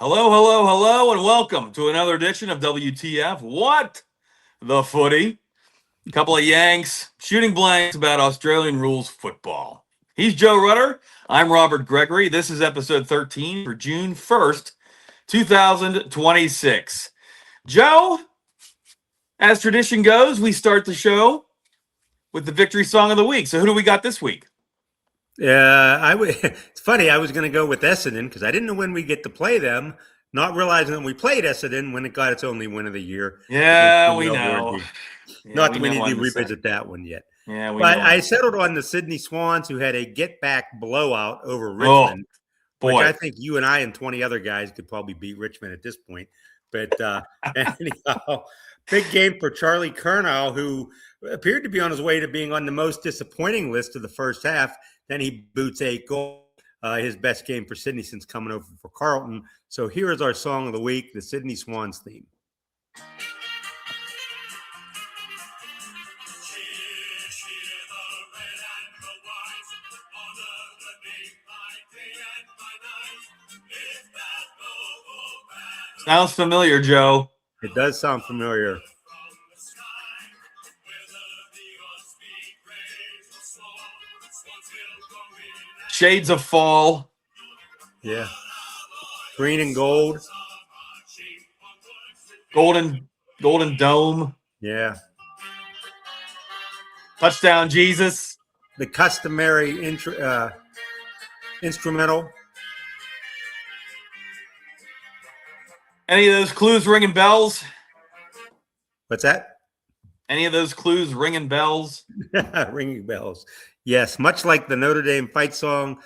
Hello, hello, hello, and welcome to another edition of WTF. What the footy? A couple of Yanks shooting blanks about Australian rules football. He's Joe Rudder. I'm Robert Gregory. This is episode 13 for June 1st, 2026. Joe, as tradition goes, we start the show with the victory song of the week. So who do we got this week? It's funny. I was going to go with Essendon because I didn't know when we get to play them. Not realizing that we played Essendon when it got its only win of the year. Yeah, we know. Not that we need to revisit that one yet. Yeah, we but know. I settled on the Sydney Swans, who had a get-back blowout over Richmond, which I think you and I and 20 other guys could probably beat Richmond at this point. But anyhow, big game for Charlie Curnow, who appeared to be on his way to being on the most disappointing list of the first half. Then he boots 8 goals, his best game for Sydney since coming over for Carlton. So here is our song of the week, the Sydney Swans theme. Sounds familiar, Joe. It does sound familiar. Shades of fall. Yeah. Green and gold. Golden dome. Yeah. Touchdown, Jesus. The customary instrumental. Any of those clues ringing bells? What's that? Any of those clues ringing bells? Ringing bells. Yes, much like the Notre Dame fight song.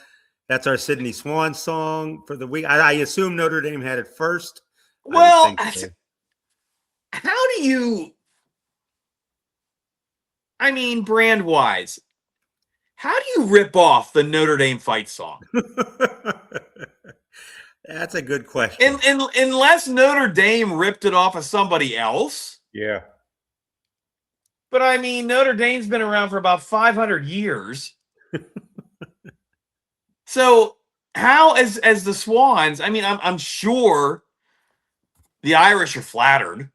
That's our Sydney Swan song for the week. I assume Notre Dame had it first. Well, how do you, brand-wise, how do you rip off the Notre Dame fight song? That's a good question. Unless Notre Dame ripped it off of somebody else. Yeah. But Notre Dame's been around for about 500 years. So how, as the Swans, I'm sure the Irish are flattered.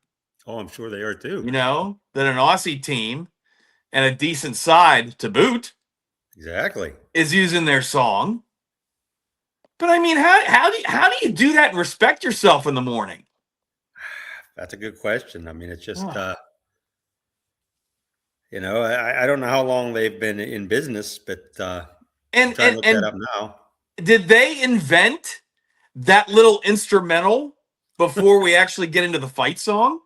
Oh, I'm sure they are too. That an Aussie team and a decent side to boot. Exactly. Is using their song. But how do you do that and respect yourself in the morning? That's a good question. It's just I don't know how long they've been in business, but I'm trying to look that up now. Did they invent that little instrumental before we actually get into the fight song?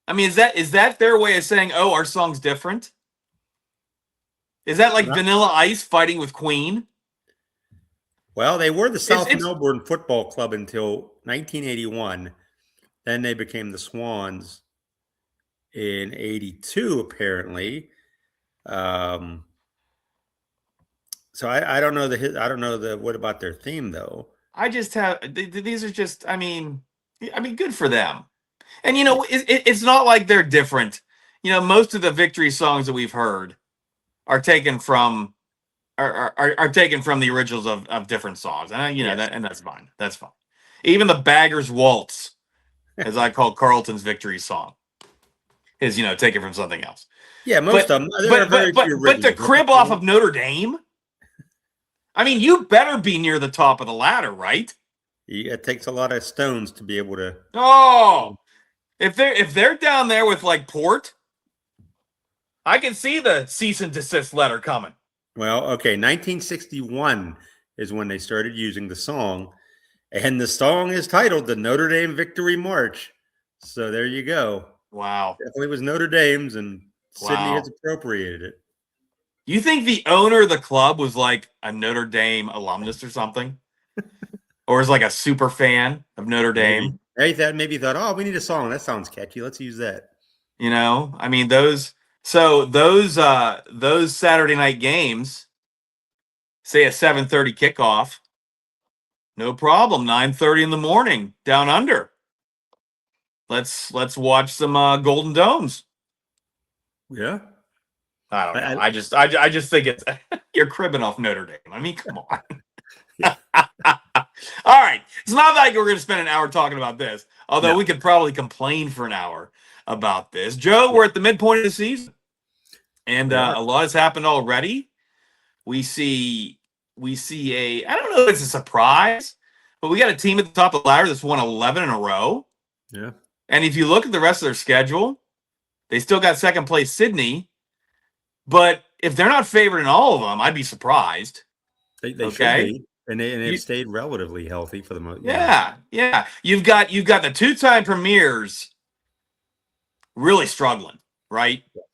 Is that their way of saying, oh, our song's different? Is that like Vanilla Ice fighting with Queen? Well, they were the South Melbourne Football Club until 1981. Then they became the Swans in 82, apparently. So I don't know what about their theme though. I just have these are just good for them. And it's not like they're different. Most of the victory songs that we've heard are taken from are taken from the originals of different songs. And yes. And that's fine. That's fine. Even the Bagger's Waltz, as I call Carlton's victory song, is taken from something else. Yeah, most of them. But to crib off of Notre Dame, you better be near the top of the ladder, right? Yeah, it takes a lot of stones to be able to. Oh, if they're down there with like Port, I can see the cease and desist letter coming. Well, okay, 1961 is when they started using the song, and the song is titled "The Notre Dame Victory March." So there you go. Wow, definitely was Notre Dame's, and Sydney has appropriated it. You think the owner of the club was like a Notre Dame alumnus or something? Or is like a super fan of Notre Dame? Maybe he thought, oh, we need a song. That sounds catchy. Let's use that. Those Saturday night games, say a 7:30 kickoff, no problem. 9:30 in the morning, down under. Let's watch some Golden Domes. Yeah. I don't know. I just think it's you're cribbing off Notre Dame. Come on. All right. It's not like we're going to spend an hour talking about this, although No. we could probably complain for an hour about this. Joe, we're at the midpoint of the season, and a lot has happened already. We see I don't know if it's a surprise, but we got a team at the top of the ladder that's won 11 in a row. Yeah. And if you look at the rest of their schedule, they still got second place Sydney. But if they're not favored in all of them, I'd be surprised. They should be. And they've stayed relatively healthy for the most. Yeah. You've got the two-time premiers really struggling, right? Yes.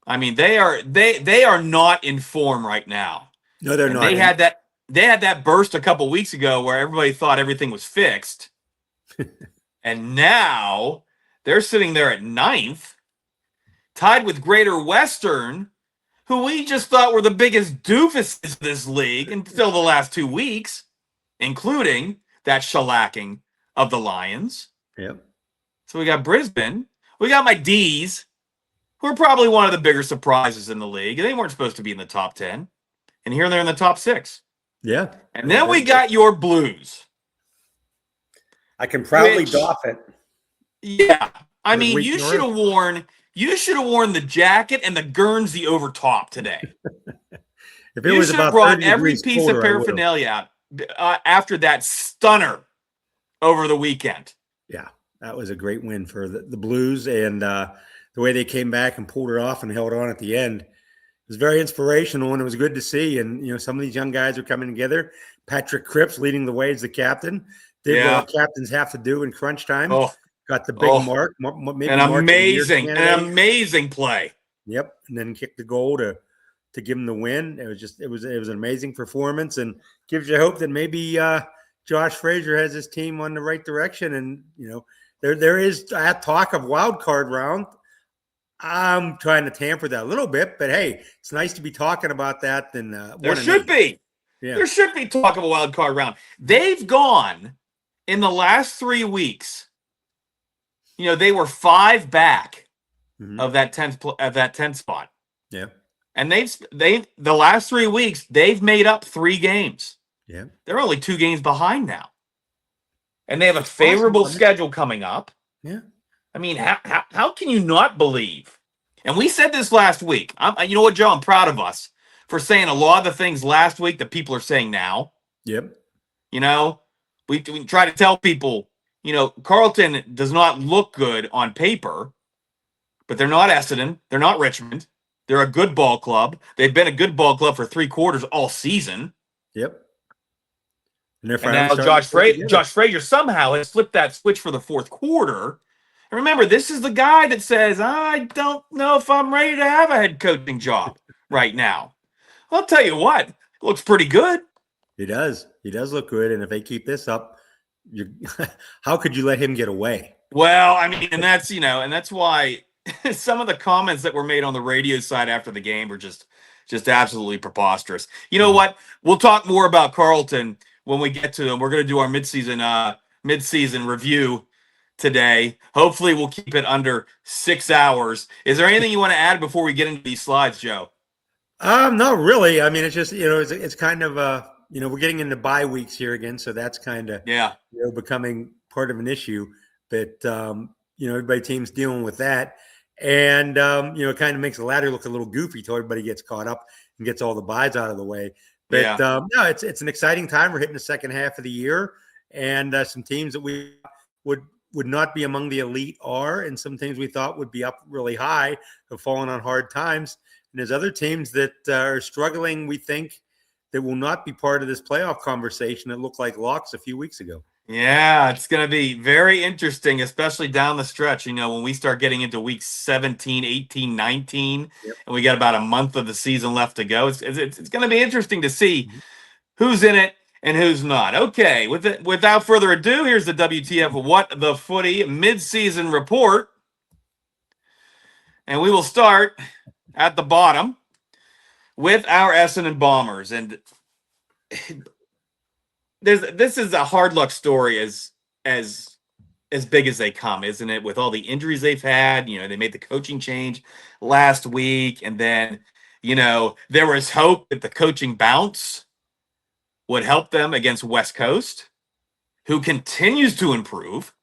I mean, they are not in form right now. No, they're not. They had that burst a couple weeks ago where everybody thought everything was fixed. And now they're sitting there at 9th, tied with Greater Western, who we just thought were the biggest doofuses of this league until the last 2 weeks, including that shellacking of the Lions. Yep. So we got Brisbane. We got my D's, who are probably one of the bigger surprises in the league. They weren't supposed to be in the top 10. And here they're in the top 6. Yeah. And then we got your Blues. I can proudly doff it. Yeah. I mean, you should have worn the jacket and the Guernsey over top today. If it was about brought every piece of paraphernalia out after that stunner over the weekend. Yeah, that was a great win for the Blues, and the way they came back and pulled it off and held on at the end was very inspirational, and it was good to see. And some of these young guys are coming together. Patrick Cripps leading the way as the captain. Did what captains have to do in crunch time. Got the big mark. Maybe an amazing play. Yep, and then kicked the goal to give him the win. It was an amazing performance, and gives you hope that maybe Josh Frazier has his team on the right direction. And there is that talk of wild card round. I'm trying to tamper that a little bit, but hey, it's nice to be talking about that. There should be. Yeah. There should be talk of a wild card round. They've gone in the last 3 weeks. They were 5 back of that 10th spot. Yeah. And the last 3 weeks, they've made up 3 games. Yeah. They're only 2 games behind now. And they have a favorable schedule coming up. Yeah. I mean, how can you not believe? And we said this last week. You know what, Joe? I'm proud of us for saying a lot of the things last week that people are saying now. Yep. We try to tell people, Carlton does not look good on paper, but they're not Essendon. They're not Richmond. They're a good ball club. They've been a good ball club for 3 quarters all season. Yep. And now Josh Frazier somehow has flipped that switch for the 4th quarter. And remember, this is the guy that says, I don't know if I'm ready to have a head coaching job right now. Well, I'll tell you what, it looks pretty good. He does. He does look good. And if they keep this up, how could you let him get away? Well, I mean, and that's why some of the comments that were made on the radio side after the game were just absolutely preposterous. You know what? We'll talk more about Carlton when we get to them. We're going to do our midseason review today. Hopefully we'll keep it under 6 hours. Is there anything you want to add before we get into these slides, Joe? Not really. I mean, it's just, it's kind of, we're getting into bye weeks here again. So that's kind of, becoming part of an issue. But, everybody team's dealing with that. And, it kind of makes the ladder look a little goofy till everybody gets caught up and gets all the byes out of the way. But, no, it's an exciting time. We're hitting the second half of the year. And some teams that we would not be among the elite are, and some teams we thought would be up really high have fallen on hard times. And there's other teams that are struggling, we think, that will not be part of this playoff conversation that looked like locks a few weeks ago. Yeah, it's going to be very interesting, especially down the stretch, when we start getting into weeks 17, 18, 19, and we got about a month of the season left to go. It's going to be interesting to see who's in it and who's not. Okay, without further ado, here's the WTF What the Footy mid-season report. And we will start at the bottom with our Essendon Bombers. And this is a hard luck story as big as they come, isn't it? With all the injuries they've had, they made the coaching change last week, and then, there was hope that the coaching bounce would help them against West Coast. who continues to improve,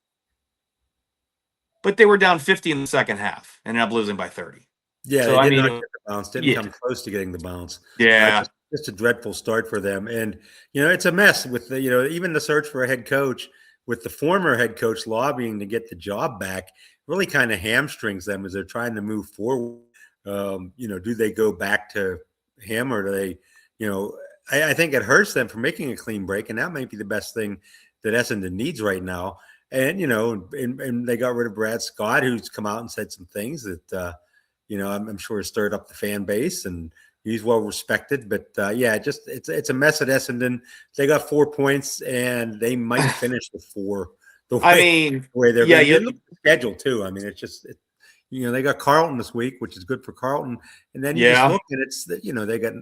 but they were down 50 in the second half and ended up losing by 30. Yeah, So, they I did not mean, get the bounce. Didn't come close to getting the bounce. yeah. Just a dreadful start for them. And, it's a mess with the, even the search for a head coach with the former head coach lobbying to get the job back really kind of hamstrings them as they're trying to move forward. Do they go back to him or do they, I think it hurts them for making a clean break. And that might be the best thing that Essendon needs right now. And, and they got rid of Brad Scott, who's come out and said some things that, I'm sure stirred up the fan base, and he's well respected. But it's a mess at Essendon. They got 4 points, and they might finish with 4. The way they're going. You look at the schedule too. I mean, it's just they got Carlton this week, which is good for Carlton, and then you just look and it's they got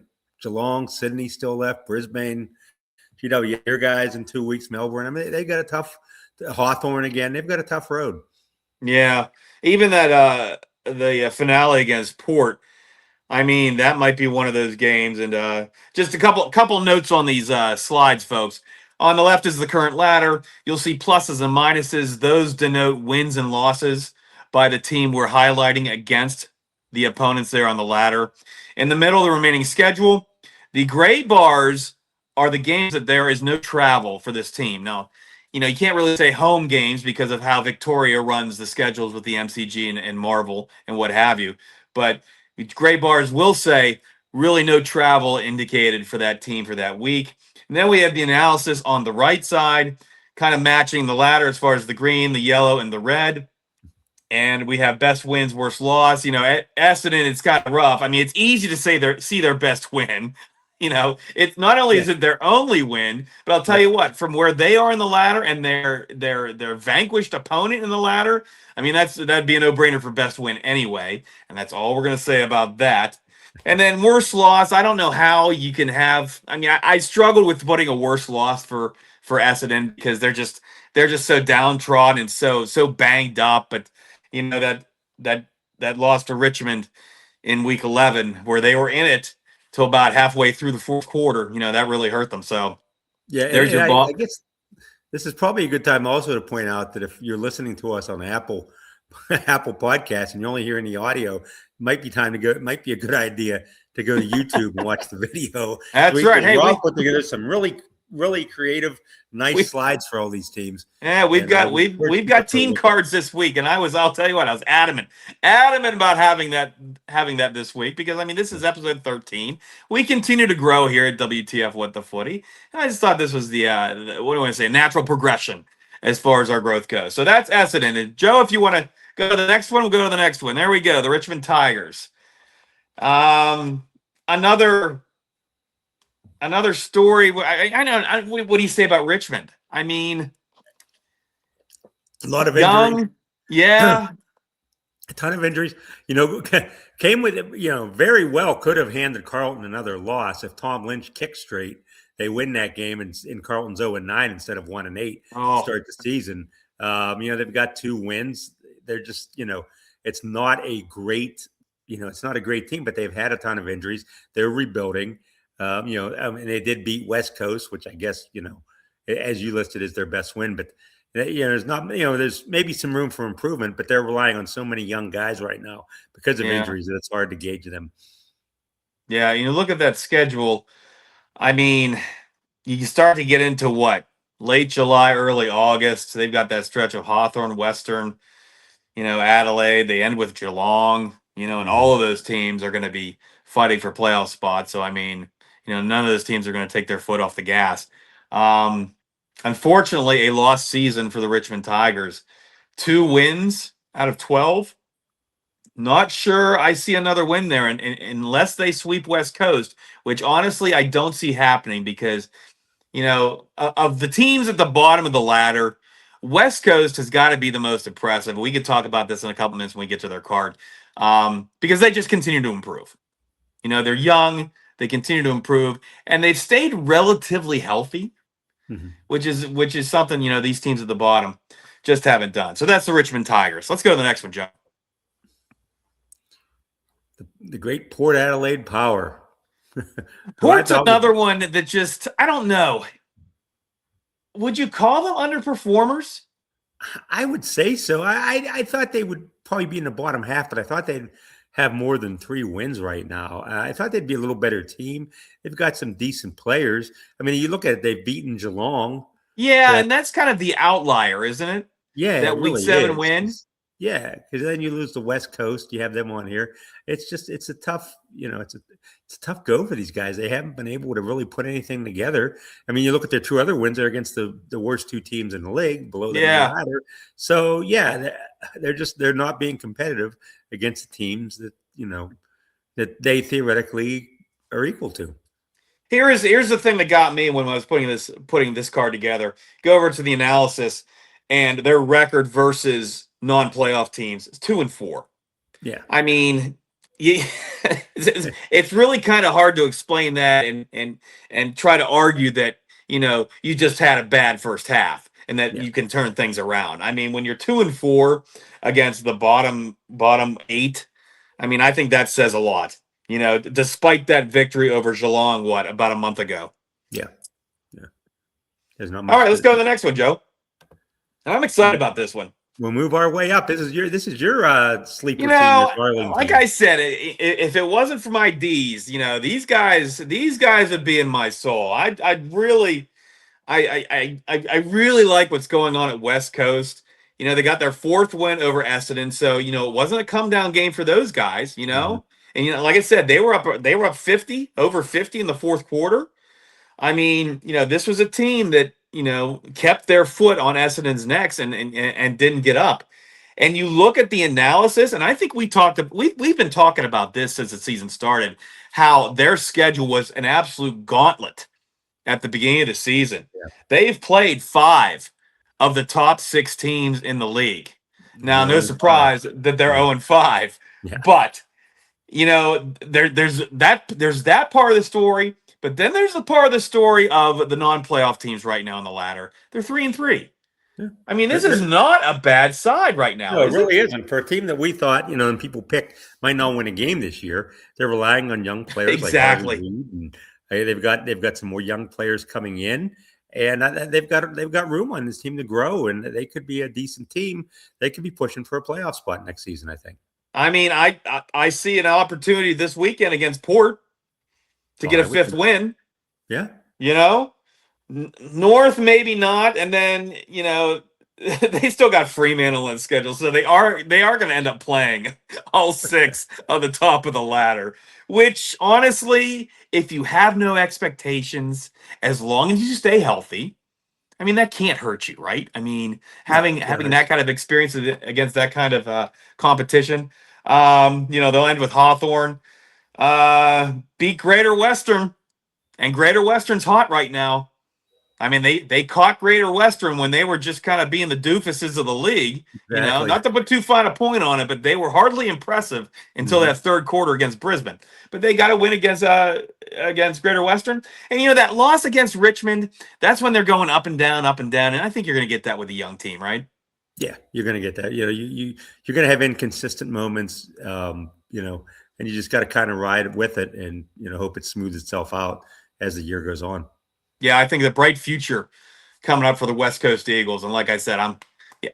Geelong, Sydney still left, Brisbane, GW your guys in 2 weeks, Melbourne. I mean, they got a tough Hawthorn again. They've got a tough road. Yeah, even that the finale against Port. I mean, that might be one of those games. And just a couple notes on these slides, folks. On the left is the current ladder. You'll see pluses and minuses. Those denote wins and losses by the team we're highlighting against the opponents there on the ladder. In the middle, the remaining schedule. The gray bars are the games that there is no travel for this team. Now, you can't really say home games because of how Victoria runs the schedules with the MCG and Marvel and what have you. But gray bars will say really no travel indicated for that team for that week. And then we have the analysis on the right side, kind of matching the ladder as far as the green, the yellow, and the red. And we have best wins, worst loss. At Essendon, it's kind of rough. I mean, it's easy to see their best win. It's not only is it their only win, but I'll tell you what, from where they are in the ladder and their vanquished opponent in the ladder, I mean, that'd be a no-brainer for best win anyway. And that's all we're going to say about that. And then worst loss, I don't know how you can have. I mean, I struggled with putting a worst loss for Essendon because they're just so downtrodden and so banged up. But that loss to Richmond in week 11, where they were in it till about halfway through the fourth quarter, that really hurt them. So there's your ball. I guess this is probably a good time also to point out that if you're listening to us on Apple Podcast and you're only hearing the audio, it might be time to go. It might be a good idea to go to YouTube and watch the video. That's right. Hey, Rob put together some really creative, nice slides for all these teams. Yeah, we've got team cards this week, and I'll tell you what, I was adamant about having that this week because I mean this is episode 13. We continue to grow here at WTF What the Footy, and I just thought this was the what do I want to say, natural progression as far as our growth goes. So that's Essendon. And Joe, if you want to go to the next one, we'll go to the next one. There we go, the Richmond Tigers. Another story. I know. What do you say about Richmond? I mean, a lot of injuries. Yeah. A ton of injuries. Came with, very well could have handed Carlton another loss if Tom Lynch kicked straight. They win that game in Carlton's 0-9 instead of 1-8 to start the season. They've got 2 wins. They're just, it's not a great, it's not a great team, but they've had a ton of injuries. They're rebuilding. They did beat West Coast, which I guess, as you listed, is their best win. But, there's not, there's maybe some room for improvement, but they're relying on so many young guys right now because of injuries that it's hard to gauge them. Yeah, look at that schedule. I mean, you start to get into late July, early August. They've got that stretch of Hawthorn, Western, Adelaide. They end with Geelong, and all of those teams are going to be fighting for playoff spots. So, I mean, none of those teams are going to take their foot off the gas. Unfortunately, a lost season for the Richmond Tigers. 2 wins out of 12. Not sure I see another win there unless they sweep West Coast, which honestly I don't see happening because, of the teams at the bottom of the ladder, West Coast has got to be the most impressive. We could talk about this in a couple minutes when we get to their card because they just continue to improve. They're young, they continue to improve, and they've stayed relatively healthy, which is something, these teams at the bottom just haven't done. So that's the Richmond Tigers. Let's go to the next one, Joe. The great Port Adelaide Power. Port's another one that just, I don't know. would you call them underperformers? I would say so. I thought they would probably be in the bottom half, but I thought they'd have more than 3 wins right now. I thought they'd be a little better team. They've got some decent players. I mean, you look at it, they've beaten Geelong. Yeah, and that's kind of the outlier, isn't it? Yeah, That it week really 7 is. win. Yeah, because then you lose the West Coast. You have them on here. It's a tough, it's a tough go for these guys. They haven't been able to really put anything together. I mean, you look at their 2 other wins; they're against the worst 2 teams in the league, below them in the ladder. So yeah, they're not being competitive against the teams that that they theoretically are equal to. Here's the thing that got me when I was putting this card together. Go over to the analysis, and their record versus non-playoff teams is 2-4. Yeah, I mean, it's really kind of hard to explain that and try to argue that you just had a bad first half and that you can turn things around. I mean, when you're 2-4 against the bottom 8, I mean, I think that says a lot. Despite that victory over Geelong, about a month ago. Yeah. There's not much. All right, let's go to the next one, Joe. And I'm excited about this one. We'll move our way up. This is your sleeper team. Like I said, if it wasn't for my D's, these guys would be in my soul. I really like what's going on at West Coast. They got their 4th win over Essendon, so it wasn't a come down game for those guys. Mm-hmm. And like I said, they were up 50 over 50 in the 4th quarter. I mean, this was a team that kept their foot on Essendon's necks and didn't get up. And you look at the analysis, and I think we've been talking about this since the season started, how their schedule was an absolute gauntlet at the beginning of the season. Yeah. They've played 5 of the top 6 teams in the league. Now, no surprise that they're 0-5, but there's that part of the story, but then there's the part of the story of the non-playoff teams right now on the ladder. They're 3-3. Yeah. I mean, this is not a bad side right now. No, it really isn't. For a team that we thought, and people picked might not win a game this year, they're relying on young players. Exactly. Like and they've got some more young players coming in, and they've got room on this team to grow, and they could be a decent team. They could be pushing for a playoff spot next season, I think. I mean, I see an opportunity this weekend against Port to get a 5th win. Yeah. North maybe not, and then they still got Fremantle on schedule, so they are going to end up playing all 6 on the top of the ladder. Which honestly, if you have no expectations, as long as you stay healthy, I mean that can't hurt you, right? I mean having that kind of experience against that kind of competition, they'll end with Hawthorn, beat Greater Western, and Greater Western's hot right now. I mean, they caught Greater Western when they were just kind of being the doofuses of the league. Exactly. Not to put too fine a point on it, but they were hardly impressive until that 3rd quarter against Brisbane. But they got a win against Greater Western, and that loss against Richmond. That's when they're going up and down, and I think you're going to get that with a young team, right? Yeah, you're going to get that. You're going to have inconsistent moments, and you just got to kind of ride with it, and hope it smooths itself out as the year goes on. Yeah, I think the bright future coming up for the West Coast Eagles. And like I said,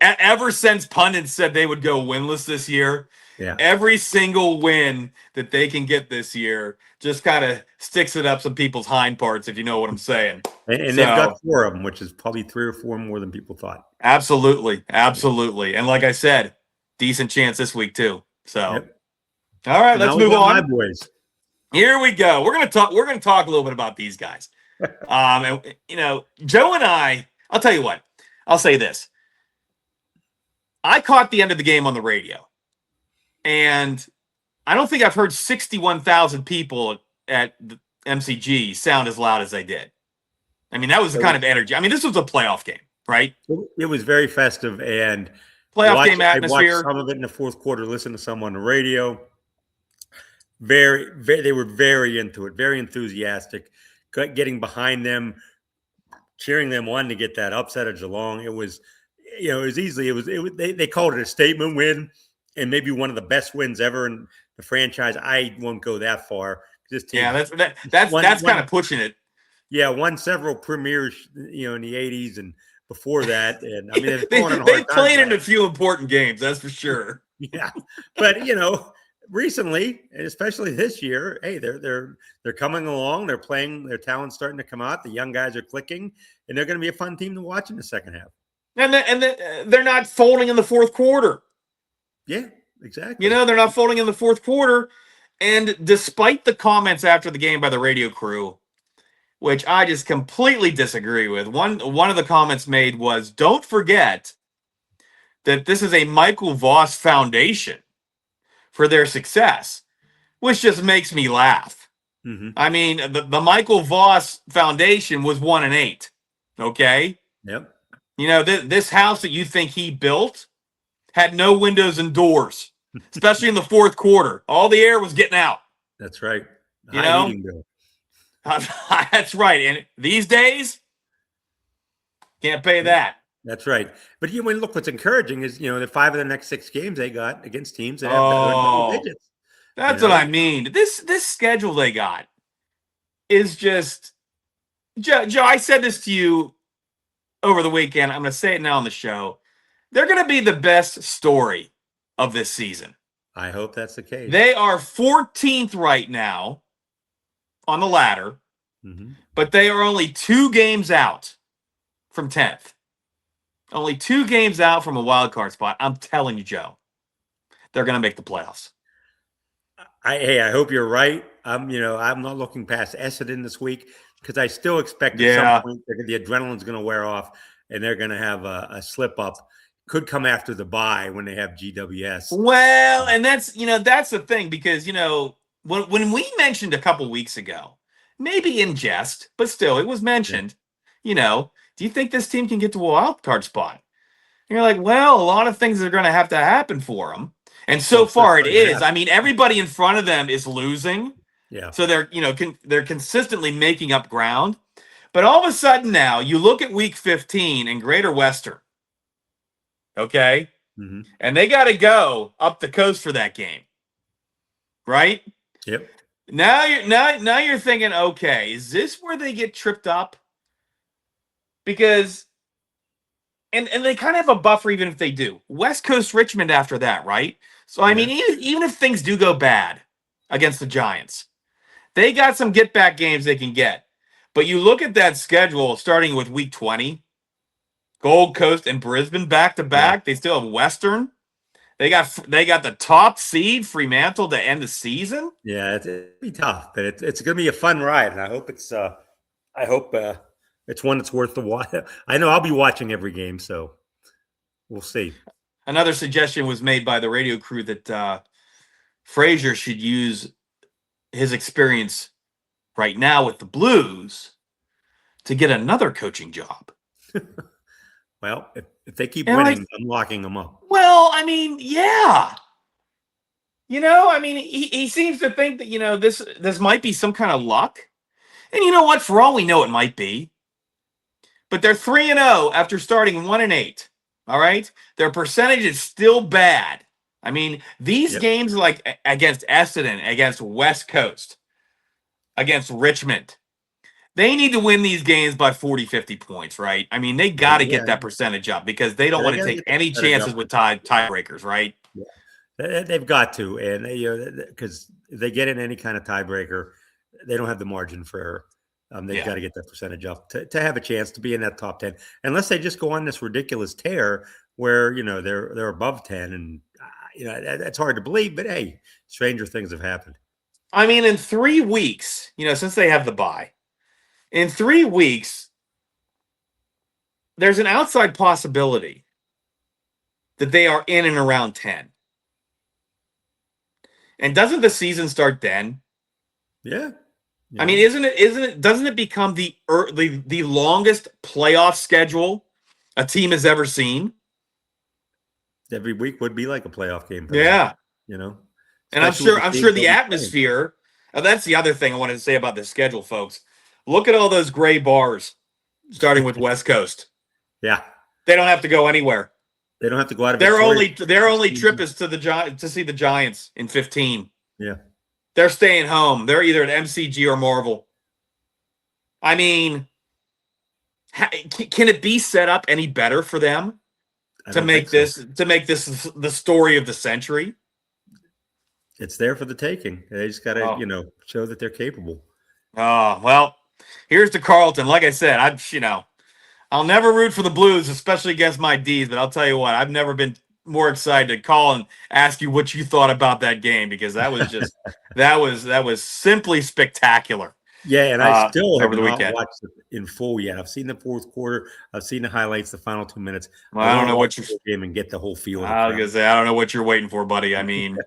ever since pundits said they would go winless this year, every single win that they can get this year just kind of sticks it up some people's hind parts, if you know what I'm saying. And they've got 4 of them, which is probably 3 or 4 more than people thought. Absolutely. And like I said, decent chance this week too. So, All right, let's move on. My boys. Here we go. We're gonna talk a little bit about these guys. And Joe and I'll tell you what, I'll say this. I caught the end of the game on the radio, and I don't think I've heard 61,000 people at the MCG sound as loud as they did. I mean, that was the kind of energy. I mean, this was a playoff game, right? It was very festive and playoff game atmosphere. I watched some of it in the 4th quarter, listened to some on the radio. They were very into it, very enthusiastic. Getting behind them, cheering them on to get that upset of Geelong. It was easily. They called it a statement win, and maybe one of the best wins ever in the franchise. I won't go that far. This team, that's kind of pushing it. Yeah, won several premiers, in the 80s and before that. And I mean, they've fallen in they hard times. played in a few important games, that's for sure. Yeah. But, recently, and especially this year, hey, they're coming along. They're playing. Their talent's starting to come out. The young guys are clicking, and they're going to be a fun team to watch in the second half. And they're not folding in the fourth quarter. Yeah, exactly. They're not folding in the fourth quarter. And despite the comments after the game by the radio crew, which I just completely disagree with, one of the comments made was, don't forget that this is a Michael Voss foundation for their success, which just makes me laugh. Mm-hmm. I mean, the Michael Voss Foundation was 1-8. Okay? Yep. This house that you think he built had no windows and doors, especially in the fourth quarter. All the air was getting out. That's right. High heating bill. That's right. And these days, can't pay that. That's right. But look, what's encouraging is, the 5 of the next 6 games they got against teams that have double digits. That's what I mean. This schedule they got is just, Joe, I said this to you over the weekend. I'm going to say it now on the show. They're going to be the best story of this season. I hope that's the case. They are 14th right now on the ladder, but they are only 2 games out from 10th. Only 2 games out from a wild card spot. I'm telling you, Joe, they're going to make the playoffs. I hope you're right. I'm not looking past Essendon this week because I still expect at some point the adrenaline's going to wear off and they're going to have a slip up. Could come after the bye when they have GWS. Well, and that's the thing because when we mentioned a couple weeks ago, maybe in jest, but still it was mentioned. Do you think this team can get to a wild card spot? And you're like, well, a lot of things are going to happen for them. And so far it is. I mean, everybody in front of them is losing. Yeah. So they're consistently making up ground. But all of a sudden now, you look at week 15 in Greater Western. Okay? Mm-hmm. And they got to go up the coast for that game. Right? Yep. Now you're thinking, okay, is this where they get tripped up? Because and they kind of have a buffer even if they do. West Coast Richmond after that, right? So I mean, even if things do go bad against the Giants, they got some get back games they can get. But you look at that schedule starting with week 20, Gold Coast and Brisbane back to back. They still have Western. They got the top seed, Fremantle, to end the season. Yeah, it'll be tough, but it's going to be a fun ride, and I hope it's one that's worth the watch. I know I'll be watching every game, so we'll see. Another suggestion was made by the radio crew that Frazier should use his experience right now with the Blues to get another coaching job. Well, if they keep winning, I'm locking them up. Well, I mean, yeah. He seems to think that, this might be some kind of luck. And you know what? For all we know, it might be. But they're 3-0 after starting 1-8. All right? Their percentage is still bad. I mean, these games like against Essendon, against West Coast, against Richmond, they need to win these games by 40, 50 points, right? I mean, they got to get that percentage up because they don't want to take any chances with tiebreakers, right? Yeah. They've got to, and because if they get in any kind of tiebreaker, they don't have the margin for error. They've got to get that percentage up to have a chance to be in that top 10, unless they just go on this ridiculous tear where they're above 10, and that's hard to believe. But hey, stranger things have happened. I mean, in 3 weeks, since they have the bye, in 3 weeks, there's an outside possibility that they are in and around 10. And doesn't the season start then? Yeah. I mean, doesn't it become the longest playoff schedule a team has ever seen? Every week would be like a playoff game. Yeah. And I'm sure the atmosphere. That's the other thing I wanted to say about this schedule, folks. Look at all those gray bars, starting with West Coast. Yeah. They don't have to go anywhere. They don't have to go out of their only trip is to see the Giants in 15. Yeah. They're staying home. They're either at MCG or Marvel. I mean, can it be set up any better for them to make this the story of the century? It's there for the taking. They just got to, show that they're capable. Oh, well, here's to Carlton. Like I said, I'll never root for the Blues, especially against my D's, but I'll tell you what, I've never been more excited to call and ask you what you thought about that game, because that was just that was simply spectacular. Yeah, and I still have not weekend. watched it in full yet. I've seen the fourth quarter. I've seen the highlights, the final 2 minutes. Well, I don't know what you're game and get the whole feel. I was gonna say, I don't know what you're waiting for, buddy. I mean,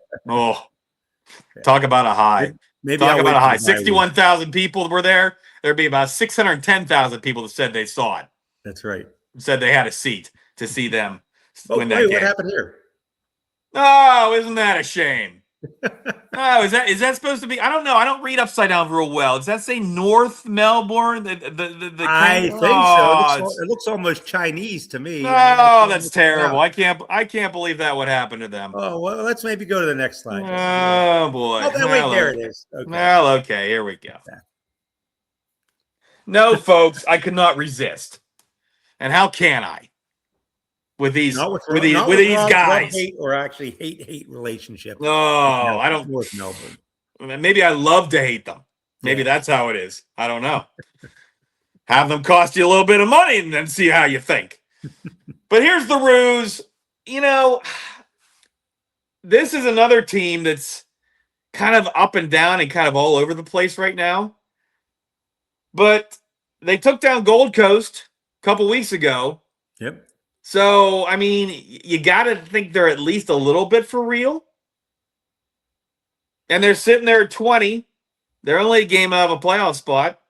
talk about a high. Maybe talk about a high. 61,000 people were there. There'd be about 610,000 people that said they saw it. That's right. Said they had a seat to see them win that game. What happened here? Oh, isn't that a shame? Oh, is that supposed to be? I don't know. I don't read upside down real well. Does that say North Melbourne? I think so. It looks almost Chinese to me. Oh, that's terrible. I can't believe that would happen to them. Oh, well, let's maybe go to the next slide. Oh boy. Oh, wait, there it is. Okay. Well, okay, here we go. No, folks, I could not resist. And how can I? With these guys, hate or actually hate relationship. No, I don't. North Melbourne. Maybe I love to hate them. Maybe that's how it is. I don't know. Have them cost you a little bit of money and then see how you think. But here's the ruse. This is another team that's kind of up and down and kind of all over the place right now. But they took down Gold Coast a couple weeks ago. Yep. So, I mean, you got to think they're at least a little bit for real. And they're sitting there at 20. They're only a game out of a playoff spot.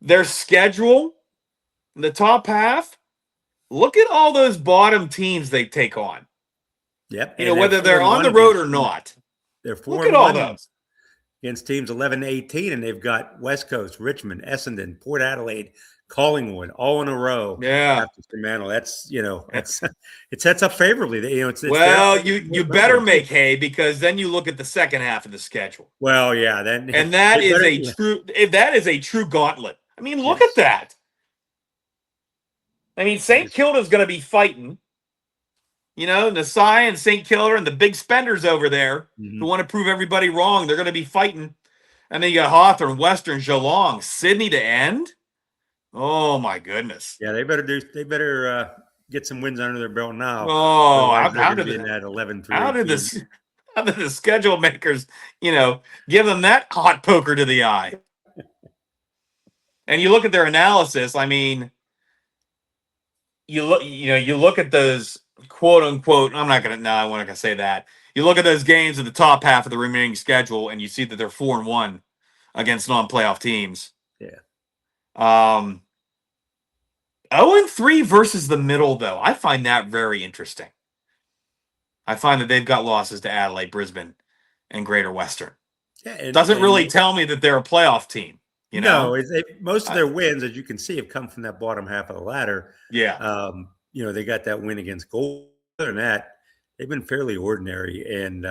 Their schedule, the top half, look at all those bottom teams they take on. Yep. Whether they're on the road or not. They're 4-1 look at all those. Against teams 11-18, and they've got West Coast, Richmond, Essendon, Port Adelaide, Collingwood, all in a row. Yeah, after Fremantle. That's it sets up favorably. You better make hay, because then you look at the second half of the schedule. Well, yeah, that is a true gauntlet. I mean, look at that. I mean, St. Kilda's going to be fighting. Nasai and St. Kilda and the big spenders over there who want to prove everybody wrong. They're going to be fighting. And then you got Hawthorn, Western, Geelong, Sydney to end. Oh my goodness! Yeah, they better get some wins under their belt now. Oh, how did that 11-3? How did the schedule makers, give them that hot poker to the eye? And you look at their analysis. I mean, you look at those quote unquote. I'm not gonna say that. You look at those games in the top half of the remaining schedule, and you see that they're 4-1 against non-playoff teams. Yeah. 0-3 versus the middle, though. I find that very interesting. I find that they've got losses to Adelaide, Brisbane, and Greater Western. Yeah, doesn't really tell me that they're a playoff team. No, most of their wins, as you can see, have come from that bottom half of the ladder. Yeah. They got that win against Gold. Other than that, they've been fairly ordinary. And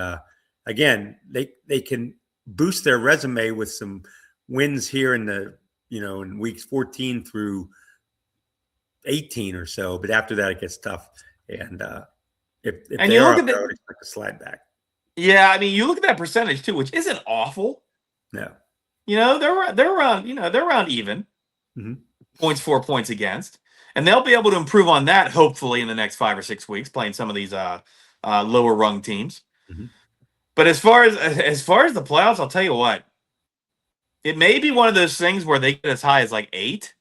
again, they can boost their resume with some wins here in in weeks 14 through 18 or so, but after that it gets tough. And if they are, I would expect to slide back. Yeah, I mean, you look at that percentage too, which isn't awful. No, they're around even points for, points against, and they'll be able to improve on that hopefully in the next 5 or 6 weeks, playing some of these lower rung teams. But as far as the playoffs, I'll tell you what, it may be one of those things where they get as high as like 8.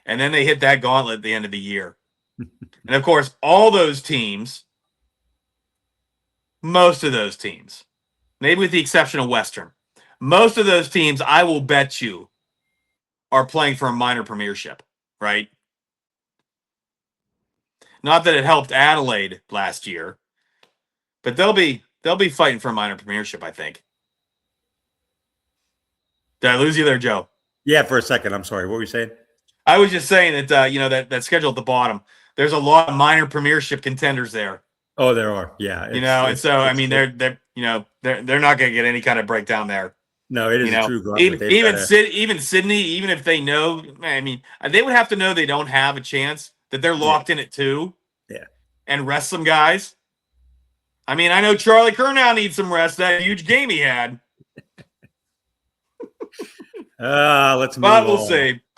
And then they hit that gauntlet at the end of the year. And, of course, most of those teams, maybe with the exception of Western, most of those teams, I will bet you, are playing for a minor premiership, right? Not that it helped Adelaide last year, but they'll be fighting for a minor premiership, I think. Did I lose you there, Joe? Yeah, for a second. I'm sorry. What were you saying? I was just saying that that schedule at the bottom, there's a lot of minor premiership contenders there. Oh, there are. Yeah. And so I mean they're not going to get any kind of breakdown there. No, it is a true gauntlet. Even Sydney, even if they know, I mean, they would have to know they don't have a chance, that they're locked in at 2. Yeah. And rest some guys. I mean, I know Charlie Curnow needs some rest, that huge game he had. Let's move but on.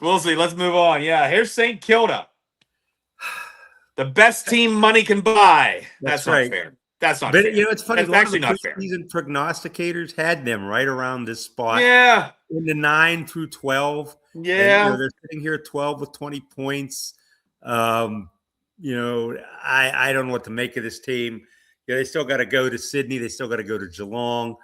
We'll see. Let's move on. Yeah, here's St. Kilda. The best team money can buy. That's right. Not fair. That's not fair. You know, it's funny. That's actually not fair. Season prognosticators had them right around this spot. Yeah. In the 9 through 12. Yeah. And, they're sitting here at 12 with 20 points. I don't know what to make of this team. They still got to go to Sydney. They still got to go to Geelong.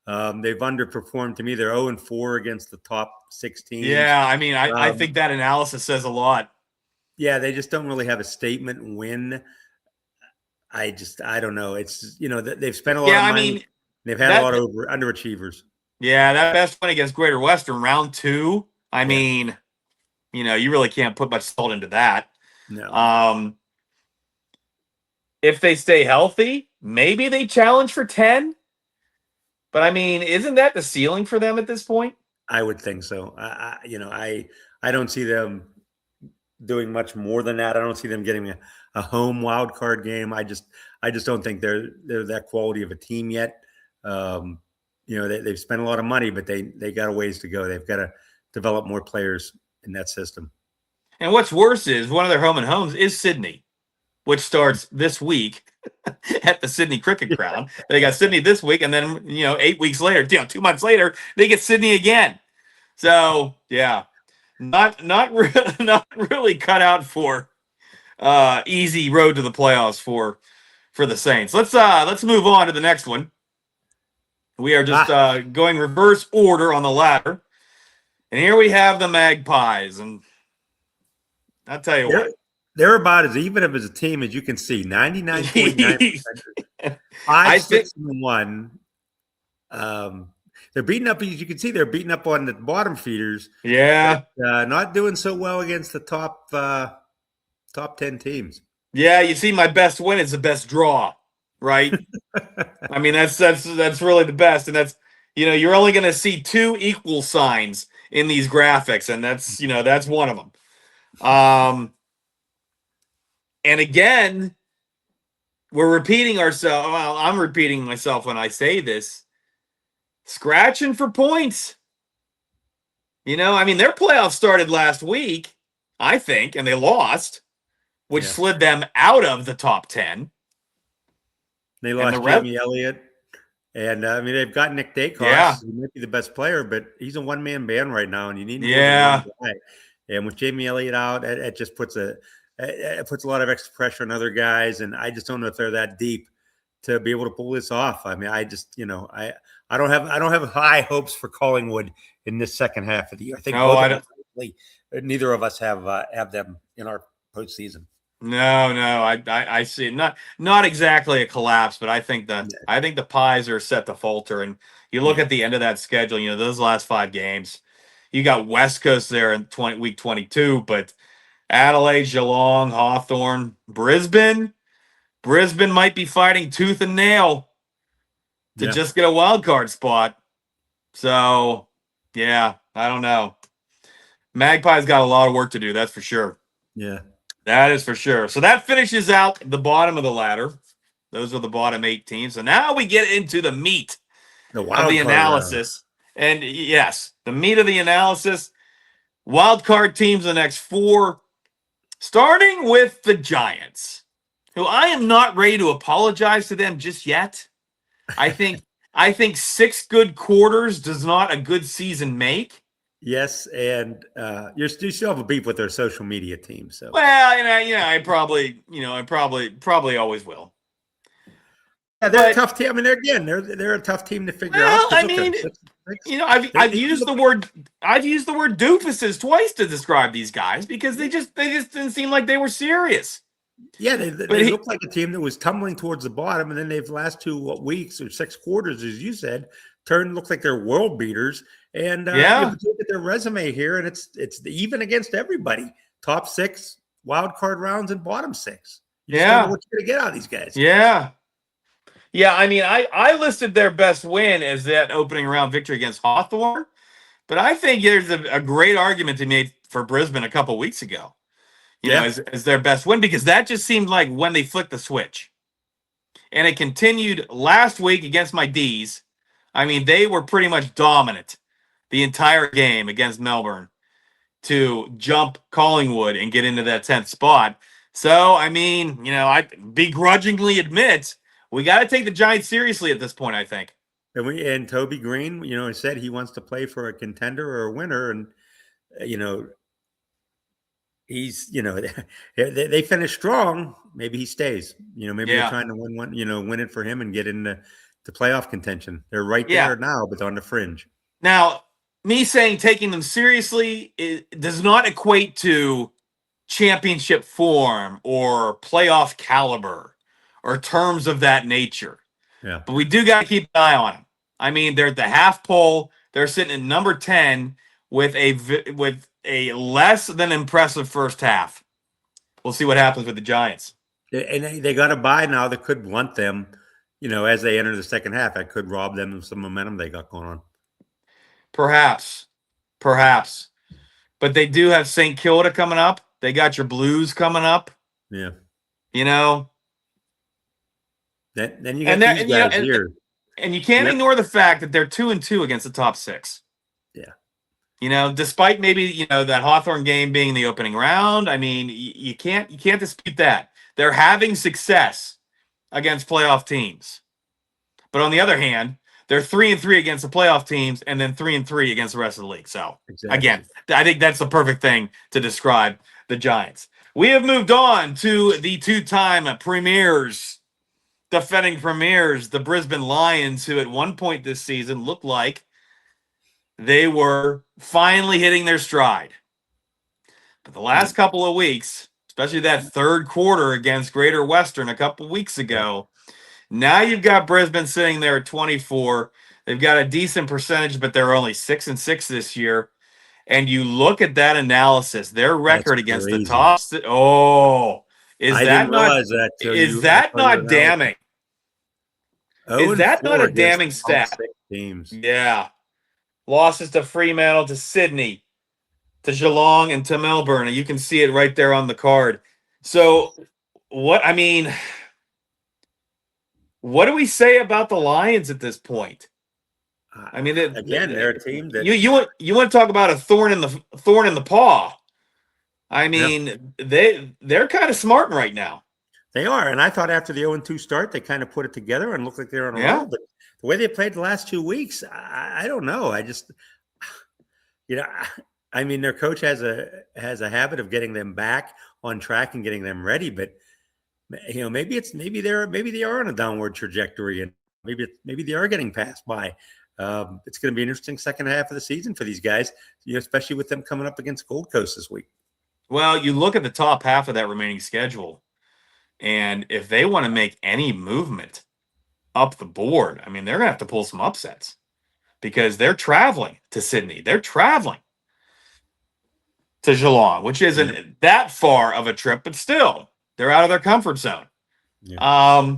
They've underperformed to me. They're 0-4 against the top 16. Yeah, I mean, I think that analysis says a lot. Yeah, they just don't really have a statement win. I don't know. It's, they've spent a lot of money. I mean, they've had a lot of underachievers. Yeah, that best win against Greater Western, round 2. I mean, you really can't put much salt into that. No. If they stay healthy, maybe they challenge for 10. But I mean, isn't that the ceiling for them at this point? I would think so. I don't see them doing much more than that. I don't see them getting a home wild card game. I just don't think they're that quality of a team yet. They've spent a lot of money, but they got a ways to go. They've got to develop more players in that system. And what's worse is one of their home and homes is Sydney, which starts this week at the Sydney Cricket Ground. They got Sydney this week, and then 8 weeks later, 2 months later, they get Sydney again. So yeah, not really cut out for easy road to the playoffs for the Saints. Let's move on to the next one. We are just going reverse order on the ladder, and here we have the Magpies, and I'll tell you what. They're about as even of as a team as you can see. 99.9%. 5-6-1. They're beating up, as you can see, they're beating up on the bottom feeders. Yeah. But, not doing so well against the top 10 teams. Yeah, you see, my best win is the best draw, right? I mean, that's really the best. And that's, you're only going to see 2 equal signs in these graphics. And that's one of them. And again, we're repeating ourselves. Well, I'm repeating myself when I say this. Scratching for points. I mean, their playoffs started last week, I think, and they lost, which slid them out of the top 10. They lost Jamie Elliott. And, they've got Nick Dacos. Yeah. He might be the best player, but he's a one-man band right now, and you need to one guy. And with Jamie Elliott out, it just puts a lot of extra pressure on other guys, and I just don't know if they're that deep to be able to pull this off. I mean, I just, I don't have high hopes for Collingwood in this second half of the year. I think neither of us have them in our postseason. No, I see it. Not exactly a collapse, but I think the Pies are set to falter. And you look at the end of that schedule, those last 5 games, you got West Coast there in week 22, but Adelaide, Geelong, Hawthorn, Brisbane might be fighting tooth and nail to just get a wild card spot. So, yeah, I don't know. Magpies got a lot of work to do, that's for sure. Yeah. That is for sure. So that finishes out the bottom of the ladder. Those are the bottom 8 teams. So now we get into the meat of the analysis. And yes, the meat of the analysis. Wild card teams the next 4. Starting with the Giants, who I am not ready to apologize to them just yet. I think 6 good quarters does not a good season make. Yes, and you still have a beef with their social media team. So I probably always will. Yeah, they're a tough team. I mean, they're a tough team to figure out. I mean, I've used the word doofuses twice to describe these guys because they just didn't seem like they were serious. Yeah, they look like a team that was tumbling towards the bottom, and then they've last 2 weeks or 6 quarters, as you said, look like they're world beaters. And you look at their resume here, and it's even against everybody. Top 6 wild card rounds and bottom 6. You just don't know what you're gonna get out of these guys. Yeah. Yeah, I mean, I listed their best win as that opening round victory against Hawthorn, but I think there's a great argument to be made for Brisbane a couple weeks ago, Yeah. as their best win, because that just seemed like when they flicked the switch. And it continued last week against my D's. I mean, they were pretty much dominant the entire game against Melbourne to jump Collingwood and get into that 10th spot. So, I mean, I begrudgingly admit we got to take the Giants seriously at this point, I think. And Toby Green, said he wants to play for a contender or a winner, and he's they finished strong. Maybe he stays. Maybe they're trying to win one. Win it for him and get into the playoff contention. They're right there now, but on the fringe. Now, me saying taking them seriously does not equate to championship form or playoff caliber or terms of that nature. Yeah. But we do got to keep an eye on them. I mean, they're at the half pole. They're sitting at number 10 with a less than impressive first half. We'll see what happens with the Giants. And they got a bye now that could blunt them, as they enter the second half. That could rob them of some momentum they got going on. Perhaps. But they do have St. Kilda coming up. They got your Blues coming up. Yeah. Then you got these guys here. And you can't ignore the fact that they're 2-2 against the top 6. Yeah. Despite maybe, that Hawthorn game being the opening round, I mean, you can't dispute that. They're having success against playoff teams. But on the other hand, they're 3-3 against the playoff teams and then 3-3 against the rest of the league. So, Again, I think that's the perfect thing to describe the Giants. We have moved on to the two-time defending premiers, the Brisbane Lions, who at one point this season looked like they were finally hitting their stride. But the last couple of weeks, especially that third quarter against Greater Western a couple weeks ago, now you've got Brisbane sitting there at 24. They've got a decent percentage, but they're only 6-6 this year. And you look at that analysis, their record against the top. Is that not damning? Is that not a damning stat? Teams. Yeah. Losses to Fremantle, to Sydney, to Geelong, and to Melbourne. And you can see it right there on the card. So, what do we say about the Lions at this point? I mean, they're a team that you want to talk about a thorn in the paw. I mean, they're kind of smarting right now. They are, and I thought after the 0-2 start, they kind of put it together and looked like they're on a roll. But the way they played the last 2 weeks, I don't know. I just, I mean, their coach has a habit of getting them back on track and getting them ready. But maybe they are on a downward trajectory, and maybe they are getting passed by. It's going to be an interesting second half of the season for these guys, especially with them coming up against Gold Coast this week. Well, you look at the top half of that remaining schedule, and if they want to make any movement up the board, I mean, they're going to have to pull some upsets because they're traveling to Sydney. They're traveling to Geelong, which isn't that far of a trip, but still, they're out of their comfort zone. Yeah.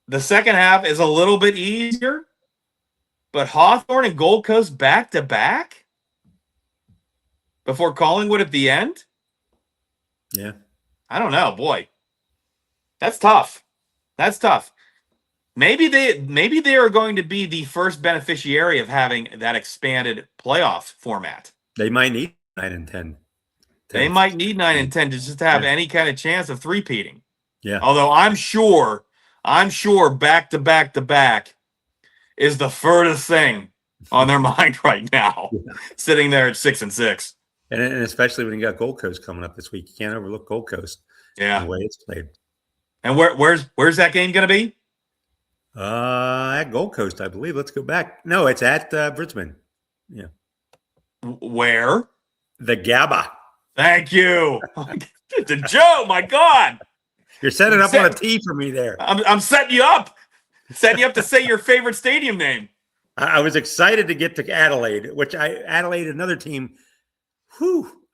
The second half is a little bit easier, but Hawthorn and Gold Coast back-to-back before Collingwood at the end? Yeah. I don't know, boy. That's tough. Maybe they are going to be the first beneficiary of having that expanded playoff format. They might need 9 and 10. They might need 9 and 10 to just have any kind of chance of three-peating. Yeah. Although I'm sure back-to-back is the furthest thing on their mind right now, sitting there at 6-6. And especially when you got Gold Coast coming up this week, you can't overlook Gold Coast. Yeah, the way it's played. And where's that game going to be? At Gold Coast, I believe. Let's go back. No, it's at Brisbane. Yeah. Where? The Gabba. Thank you, Joe. My God, you're setting up on a tee for me there. I'm setting you up. To say your favorite stadium name. I was excited to get to Adelaide, Adelaide, another team.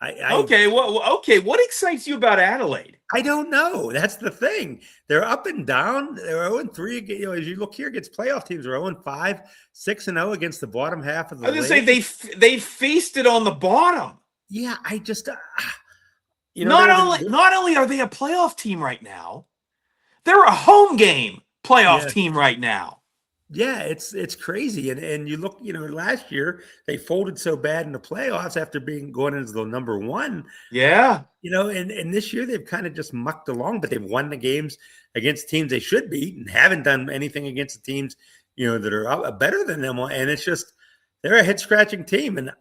Okay, okay. What excites you about Adelaide? I don't know. That's the thing. They're up and down. They're 0-3. As you look here against playoff teams, they're 0-5, 6-0 against the bottom half of the I was league. gonna say they feasted on the bottom. Yeah, I just not only are they a playoff team right now, they're a home game playoff team right now. Yeah, it's crazy. And you look, last year they folded so bad in the playoffs after going into the number one. Yeah. And this year they've kind of just mucked along, but they've won the games against teams they should beat and haven't done anything against the teams, that are better than them. And it's just, they're a head scratching team. And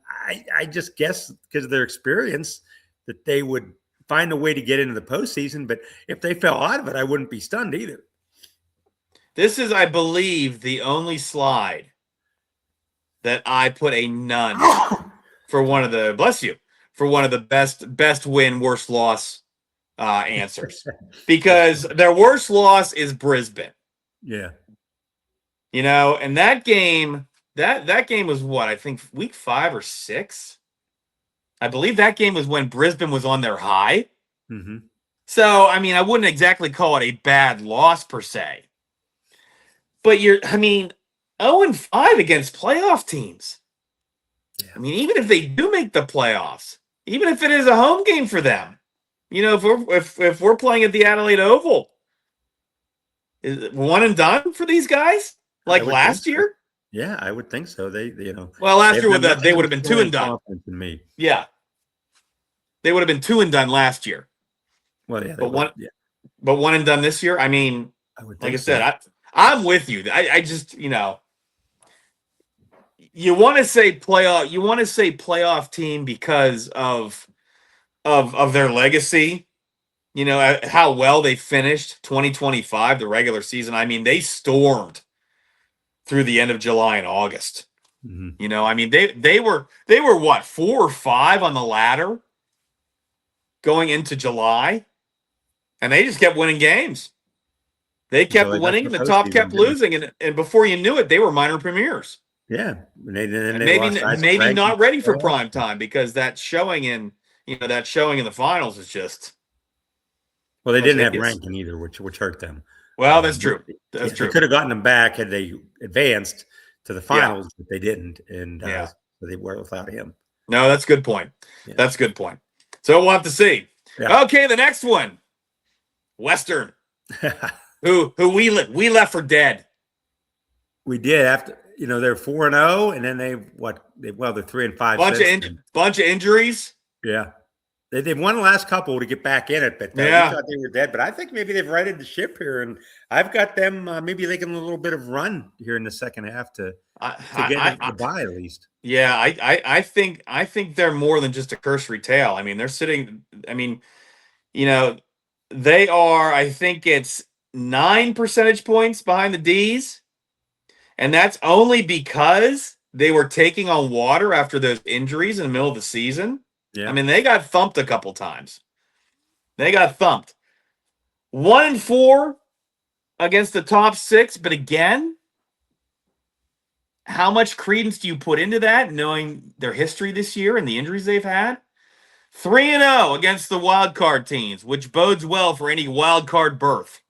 I just guess because of their experience that they would find a way to get into the postseason. But if they fell out of it, I wouldn't be stunned either. This is, I believe, the only slide that I put a none for one of the, bless you, for one of the best win, worst loss answers. Because their worst loss is Brisbane. Yeah. And that game, that game was what? I think week 5 or 6. I believe that game was when Brisbane was on their high. Mm-hmm. So, I wouldn't exactly call it a bad loss per se. But 0-5 against playoff teams. Yeah. Even if they do make the playoffs, even if it is a home game for them, if we're playing at the Adelaide Oval, is it one and done for these guys like last year? Yeah, I would think so. Well, last year they would have been 2 and done. Yeah, they would have been 2 and done last year. Well, yeah, but one and done this year. I would think I'm with you. I just, you want to say playoff. You want to say playoff team because of their legacy. How well they finished 2025, the regular season. They stormed through the end of July and August. Mm-hmm. They were what, 4 or 5 on the ladder going into July, and they just kept winning games. They kept winning, and the top kept losing, and before you knew it, they were minor premiers. Yeah, maybe not ready for prime time because that showing in the finals is just. Well, they didn't have ranking either, which hurt them. Well, that's true. That's true. They could have gotten them back had they advanced to the finals, but they didn't, and so they were without him. No, that's a good point. Yeah. That's a good point. So we'll have to see. Yeah. Okay, the next one, Western. Who we left for dead. We did after they're 4-0, and then they're 3-5. Bunch of injuries. Yeah, they've won the last couple to get back in it, but we thought they were dead. But I think maybe they've righted the ship here, and I've got them maybe making a little bit of run here in the second half to get the bye at least. Yeah, I think they're more than just a cursory tale. They're sitting. They are. I think it's 9 percentage points behind the D's. And that's only because they were taking on water after those injuries in the middle of the season. Yeah. They got thumped a couple times. They got thumped. 1-4 against the top 6. But again, how much credence do you put into that, knowing their history this year and the injuries they've had? 3-0 against the wild card teams, which bodes well for any wild card berth.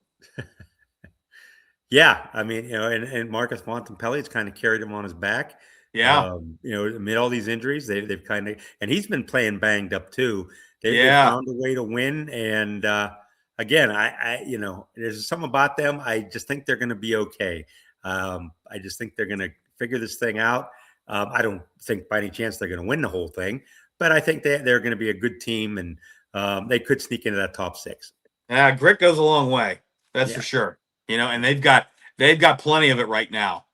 Yeah, and Marcus Montempelli's kind of carried him on his back. Yeah, amid all these injuries, they've kind of, and he's been playing banged up too. They've found a way to win, and again, I there's something about them. I just think they're going to be okay. I just think they're going to figure this thing out. I don't think by any chance they're going to win the whole thing, but I think they're going to be a good team, and they could sneak into that top 6. Yeah, grit goes a long way. That's for sure. And they've got plenty of it right now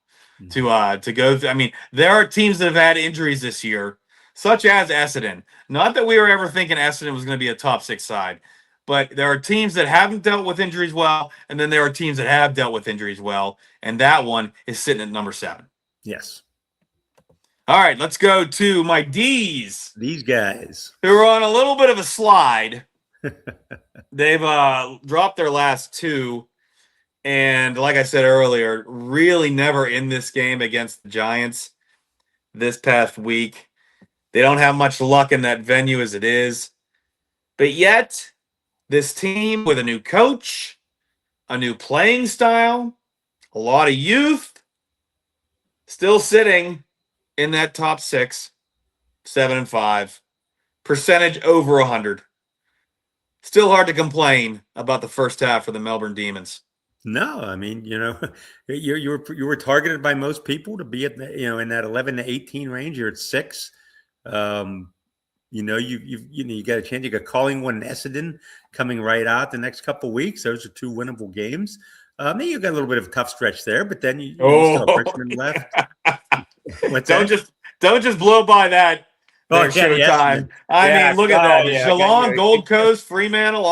to go through. There are teams that have had injuries this year, such as Essendon. Not that we were ever thinking Essendon was going to be a top 6 side, but there are teams that haven't dealt with injuries well, and then there are teams that have dealt with injuries well, and that one is sitting at number 7. Yes. All right, let's go to my D's. These guys who are on a little bit of a slide. They've dropped their last 2. And like I said earlier, really never in this game against the Giants this past week. They don't have much luck in that venue as it is. But yet, this team with a new coach, a new playing style, a lot of youth, still sitting in that top 6, 7-5, percentage over 100. Still hard to complain about the first half for the Melbourne Demons. No, I mean, you were targeted by most people to be at in that 11 to 18 range. You're at 6. You got a chance. You got Collingwood and Essendon coming right out the next couple of weeks. Those are 2 winnable games. Then you got a little bit of a tough stretch there, but then you still have Richmond left. Don't just blow by that. Showtime. I mean, look at that. Geelong, Gold Coast, Fremantle,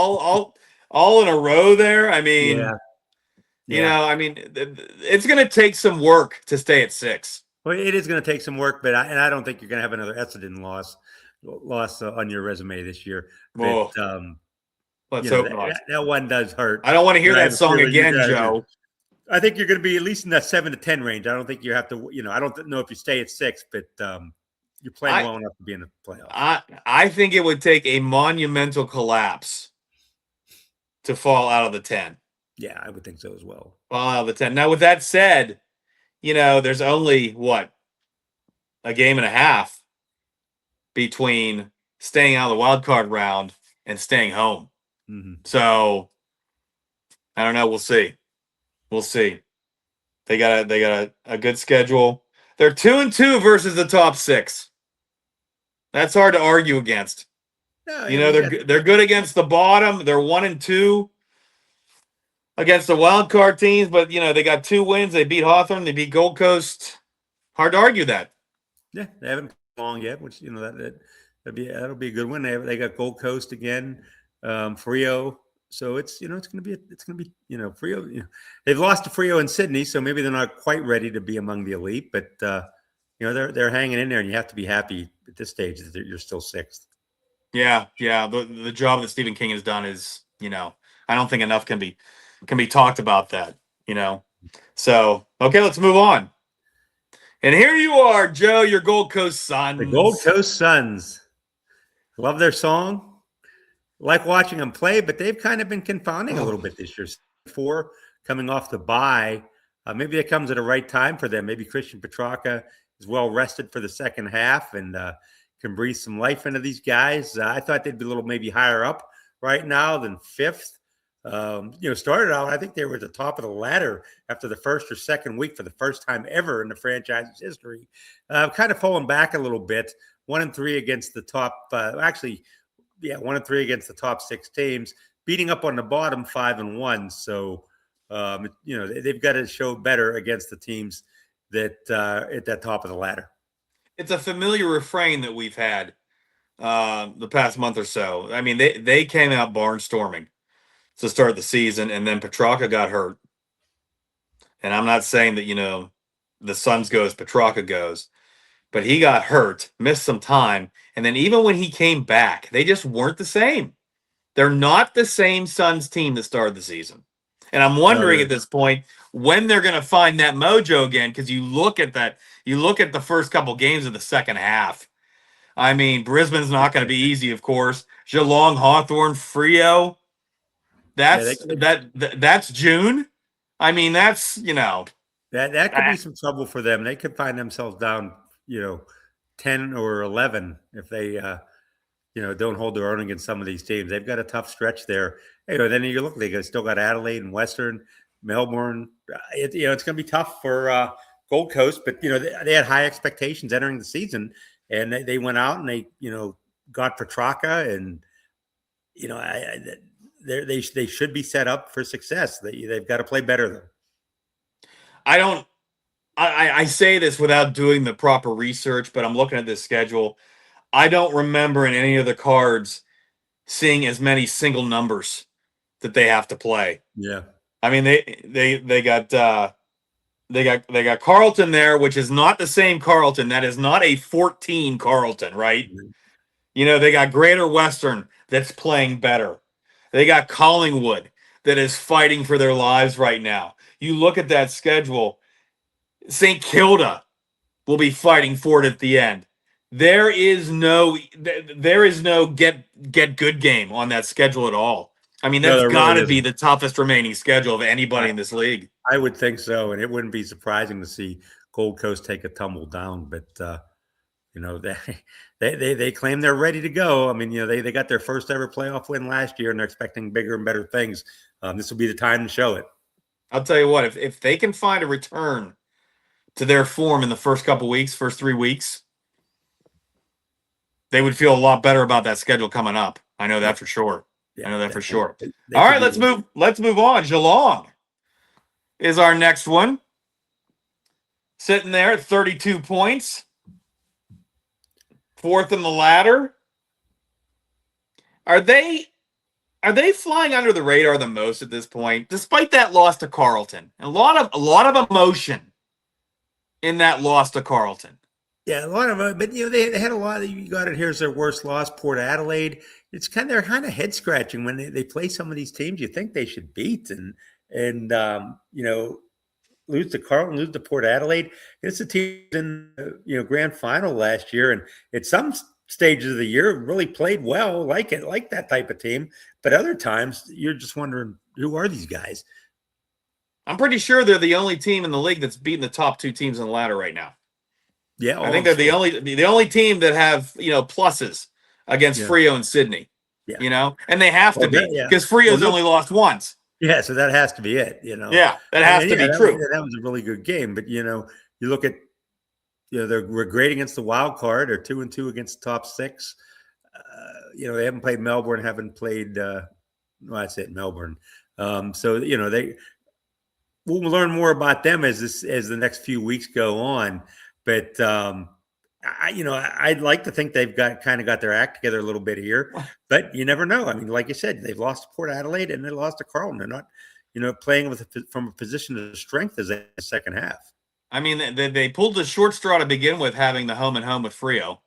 all in a row there. I mean, it's going to take some work to stay at 6. Well, it is going to take some work, but I don't think you're going to have another Essendon loss on your resume this year. But, let's hope not. That one does hurt. I don't want to hear that song again, Joe. I think you're going to be at least in that 7 to 10 range. I don't think you have to. I don't know if you stay at 6, but you're playing well enough to be in the playoffs. I think it would take a monumental collapse to fall out of the 10. Yeah, I would think so as well. Fall out of the 10. Now, with that said, there's only a game and a half between staying out of the wild card round and staying home. Mm-hmm. So I don't know. We'll see. They got a good schedule. They're 2-2 versus the top 6. That's hard to argue against. No, they're good against the bottom. They're 1-2 against the wild card teams, but they got 2 wins. They beat Hawthorn. They beat Gold Coast. Hard to argue that. Yeah, they haven't long yet, which that'll be a good one. They got Gold Coast again, Freo. So it's going to be Freo. They've lost to Freo and Sydney, so maybe they're not quite ready to be among the elite, but they're hanging in there, and you have to be happy at this stage that you're still 6th. Yeah. The job that Stephen King has done is, I don't think enough can be talked about that. So okay, let's move on. And here you are, Joe, your Gold Coast Suns. The Gold Coast Suns. Love their song. Like watching them play, but they've kind of been confounding a little bit this year. 4 coming off the bye. Maybe that comes at the right time for them. Maybe Christian Petrarca is well rested for the second half and can breathe some life into these guys. I thought they'd be a little maybe higher up right now than 5th. Started out, I think they were at the top of the ladder after the first or second week for the first time ever in the franchise's history. Kind of falling back a little bit. 1-3 against the top. 1-3 against the top 6 teams, beating up on the bottom 5-1. So, they've got to show better against the teams that at that top of the ladder. It's a familiar refrain that we've had the past month or so. I mean, they came out barnstorming to start the season, and then Petrarca got hurt. And I'm not saying that, the Suns goes, Petrarca goes. But he got hurt, missed some time, and then even when he came back, they just weren't the same. They're not the same Suns team that started the season. And I'm wondering at this point when they're going to find that mojo again, because you look at the first couple games of the second half. I mean, Brisbane's not going to be easy, of course. Geelong, Hawthorn, Freo. That's June. I mean, that's, That could be some trouble for them. They could find themselves down 10 or 11 if they, don't hold their own against some of these teams. They've got a tough stretch there. Then you look, they still got Adelaide and Western, Melbourne. It's going to be tough for Gold Coast, but they had high expectations entering the season, and they went out and they got Petrarca, and they should be set up for success. They've got to play better though. I say this without doing the proper research, but I'm looking at this schedule. I don't remember in any of the cards seeing as many single numbers that they have to play. Yeah. I mean, they got Carlton there, which is not the same Carlton. That is not a 14 Carlton, right? Mm-hmm. They got Greater Western that's playing better. They got Collingwood that is fighting for their lives right now. You look at that schedule, St. Kilda will be fighting for it at the end. there is no get good game on that schedule at all. I mean, No, that's there got really to be isn't. the toughest remaining schedule of anybody in this league. I would think so, and it wouldn't be surprising to see Gold Coast take a tumble down. But they claim they're ready to go. I mean, they got their first ever playoff win last year, and they're expecting bigger and better things. This will be the time to show it. I'll tell you what, if they can find a return to their form in the first 3 weeks, they would feel a lot better about that schedule coming up. I know that for sure. Yeah, I know that for sure. They All right, let's move on. Geelong is our next one. Sitting there at 32 points. Fourth in the ladder. Are they flying under the radar the most at this point, despite that loss to Carlton? A lot of emotion in that loss to Carlton. Yeah, a lot of it, but they had a lot. You got it. Here's their worst loss, Port Adelaide. They're kind of head scratching when they play some of these teams you think they should beat, and lose to Carlton, lose to Port Adelaide. It's a team in grand final last year, and at some stages of the year really played well, like that type of team. But other times you're just wondering, who are these guys? I'm pretty sure they're the only team in the league that's beaten the top two teams in the ladder right now. Yeah, I think they're the only team that have pluses against Freo and Sydney. Yeah. And they have to be because Freo's only lost once. Yeah, so that has to be it. Yeah, that has to be true. That was a really good game, but you look at they're great against the wild card. They're 2-2 against the top six. They haven't played Melbourne, haven't played. That's it, Melbourne. So we'll learn more about them as the next few weeks go on. But I'd like to think they've got their act together a little bit here, but you never know. I mean, like you said, they've lost to Port Adelaide and they lost to Carlton. They're not, playing from a position of strength as a second half. I mean, they pulled the short straw to begin with, having the home and home with Freo.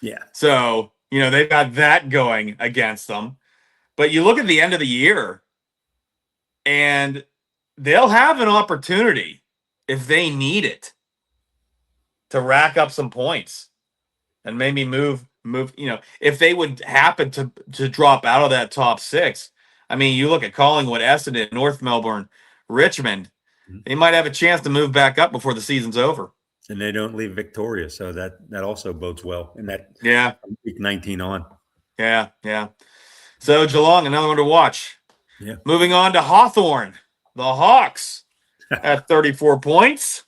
Yeah. So they've got that going against them. But you look at the end of the year, and they'll have an opportunity if they need it to rack up some points and maybe move, if they would happen to drop out of that top six. I mean, you look at Collingwood, Essendon, North Melbourne, Richmond, they might have a chance to move back up before the season's over. And they don't leave victorious, so that also bodes well in that week 19 on. Yeah. So Geelong, another one to watch. Yeah. Moving on to Hawthorn, the Hawks at 34 points.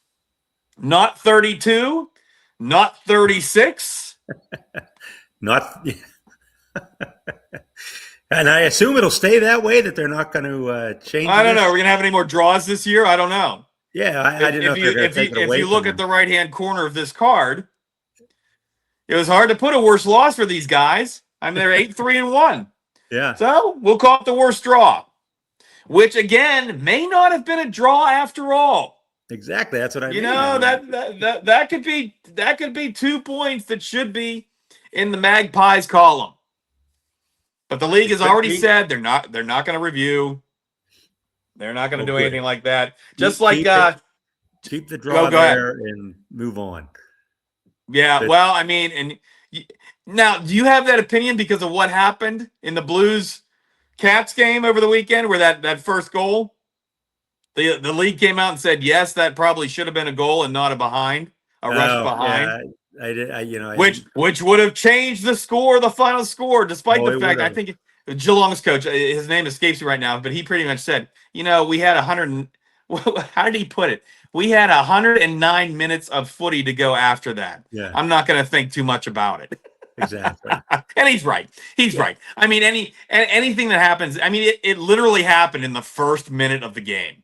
Not 32, not 36. Not, and I assume it'll stay that way, that they're not going to change. I don't know. Are we going to have any more draws this year? I don't know. Yeah, I didn't know if you look at the right-hand corner of this card, it was hard to put a worse loss for these guys. I mean, they're 8-3-1. Yeah. So we'll call it the worst draw, which again may not have been a draw after all. Exactly, that's what I mean. That could be 2 points that should be in the Magpies column. But the league has already said they're not going to review. They're not going to do anything like that. Just keep the draw there and move on. Yeah, well, I mean, now, do you have that opinion because of what happened in the Blues Cats game over the weekend, where that first goal? The league came out and said, yes, that probably should have been a goal and not a rush behind. Yeah, I did. Which would have changed the final score, despite the fact, I think Geelong's coach, his name escapes me right now, but he pretty much said, we had 100. How did he put it? We had 109 minutes of footy to go after that. Yeah. I'm not going to think too much about it. Exactly. And he's right. He's right. I mean, anything that happens, I mean, it literally happened in the first minute of the game.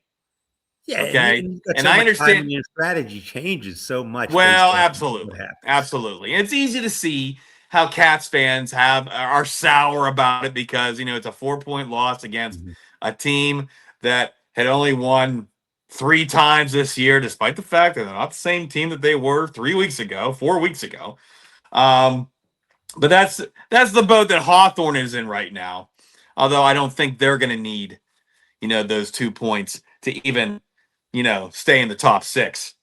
Yeah. Okay. And I understand your strategy changes so much. Well, absolutely. Absolutely. And it's easy to see how Cats fans are sour about it because, it's a 4-point loss against a team that had only won 3 times this year, despite the fact that they're not the same team that they were 4 weeks ago. But that's the boat that Hawthorn is in right now. Although I don't think they're going to need, those 2 points to even, stay in the top 6.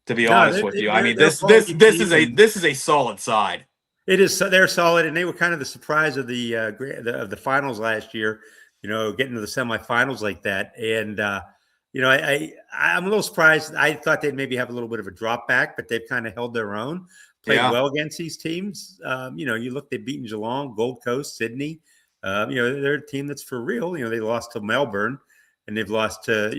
To be honest with you, I mean this is a solid side. It is. They're solid, and they were kind of the surprise of the finals last year. Getting to the semifinals like that, and I'm a little surprised. I thought they'd maybe have a little bit of a drop back, but they've kind of held their own, played well against these teams. You look, they've beaten Geelong, Gold Coast, Sydney. They're a team that's for real. They lost to Melbourne, and they've lost to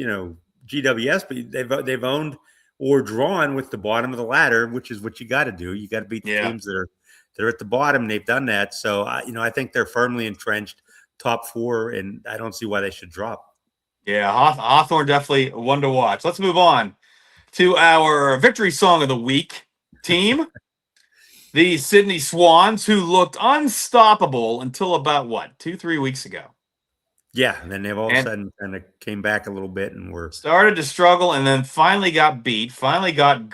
GWS, but they've owned or drawn with the bottom of the ladder, which is what you got to do. You got to beat the teams that are at the bottom, and they've done that. So, I think they're firmly entrenched top 4, and I don't see why they should drop. Yeah, Hawthorn definitely one to watch. Let's move on to our victory song of the week team, the Sydney Swans, who looked unstoppable until about, 2-3 weeks ago. Yeah, and then they've all of a sudden kind of came back a little bit and were started to struggle, and then finally got beat, finally got.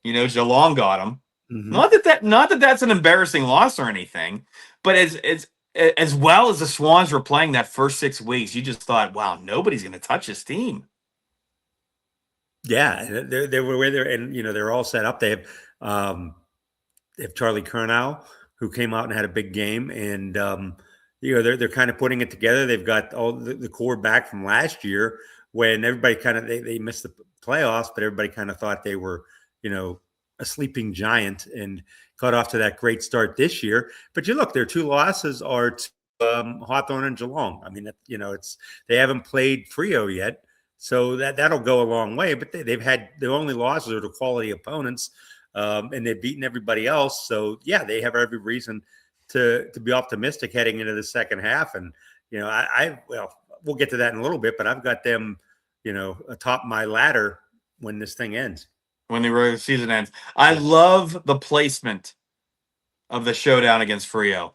Geelong got them. Mm-hmm. Not that that's an embarrassing loss or anything, but as well as the Swans were playing that first 6 weeks, you just thought, wow, nobody's going to touch this team. Yeah, they were where they're, and they're all set up. They have Charlie Curnow, who came out and had a big game, and they're kind of putting it together. They've got all the core back from last year when everybody kind of they missed the playoffs, but everybody kind of thought they were a sleeping giant and got off to that great start this year. But their 2 losses are to Hawthorn and Geelong. I mean, they haven't played Freo yet, so that'll go a long way. But they've had their only losses are to quality opponents, and they've beaten everybody else. So yeah, they have every reason to be optimistic heading into the second half. And we'll get to that in a little bit, but I've got them atop my ladder when this thing ends. When the regular season ends. I love the placement of the showdown against Freo.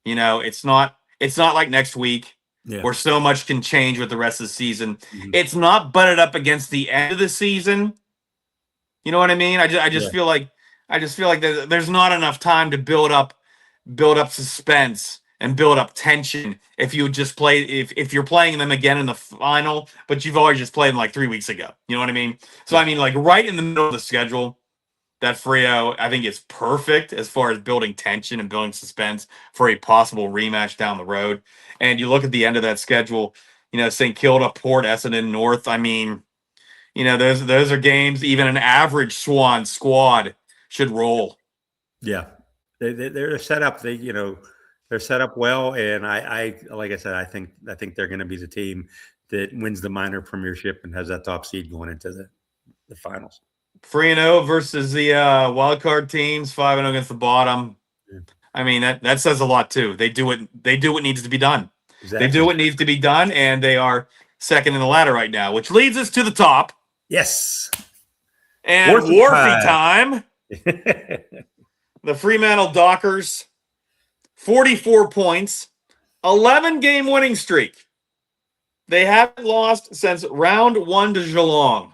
It's not like next week where so much can change with the rest of the season. Mm-hmm. It's not butted up against the end of the season. You know what I mean? I just feel like there's not enough time to build up suspense and build up tension if you just play if you're playing them again in the final, but you've already just played them like 3 weeks ago. You know what I mean? So I mean, like right in the middle of the schedule, that Freo I think is perfect as far as building tension and building suspense for a possible rematch down the road. And you look at the end of that schedule, St. Kilda, Port, Essendon, North. I mean, those are games even an average Swan squad should roll. Yeah, they're set up. They're set up well, and I like I said, I think they're going to be the team that wins the minor premiership and has that top seed going into the finals. 3-0 versus the wild card teams, 5-0 against the bottom. Yeah. I mean that says a lot too. They do what needs to be done. Exactly. They do what needs to be done, and they are second in the ladder right now, which leads us to the top. Yes, and Wharfy time. The Fremantle Dockers. 44 points, 11 game winning streak. They haven't lost since round 1 to Geelong.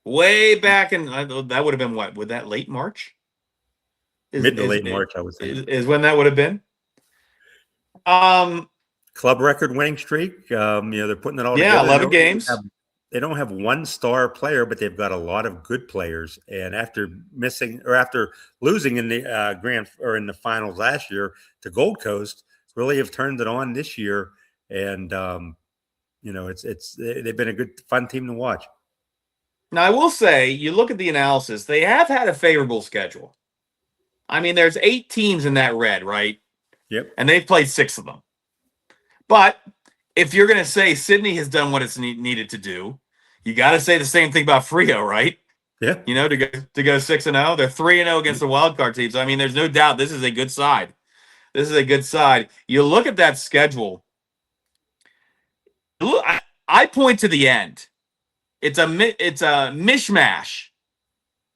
Way back in, that would have been what? Would that late March? Mid to late March, I would say. Is when that would have been. Club record winning streak. They're putting it all together. 11 games. They don't have one star player, but they've got a lot of good players. And after losing in the in the finals last year to Gold Coast, really have turned it on this year. And they've been a good fun team to watch. Now I will say, you look at the analysis; they have had a favorable schedule. I mean, there's 8 teams in that red, right? Yep. And they've played 6 of them. But if you're going to say Sydney has done what it's needed to do, you got to say the same thing about Freo, right? Yeah. To go 6-0, they're 3-0 against the wild card teams. I mean, there's no doubt this is a good side. This is a good side. You look at that schedule. Look, I point to the end. It's a mishmash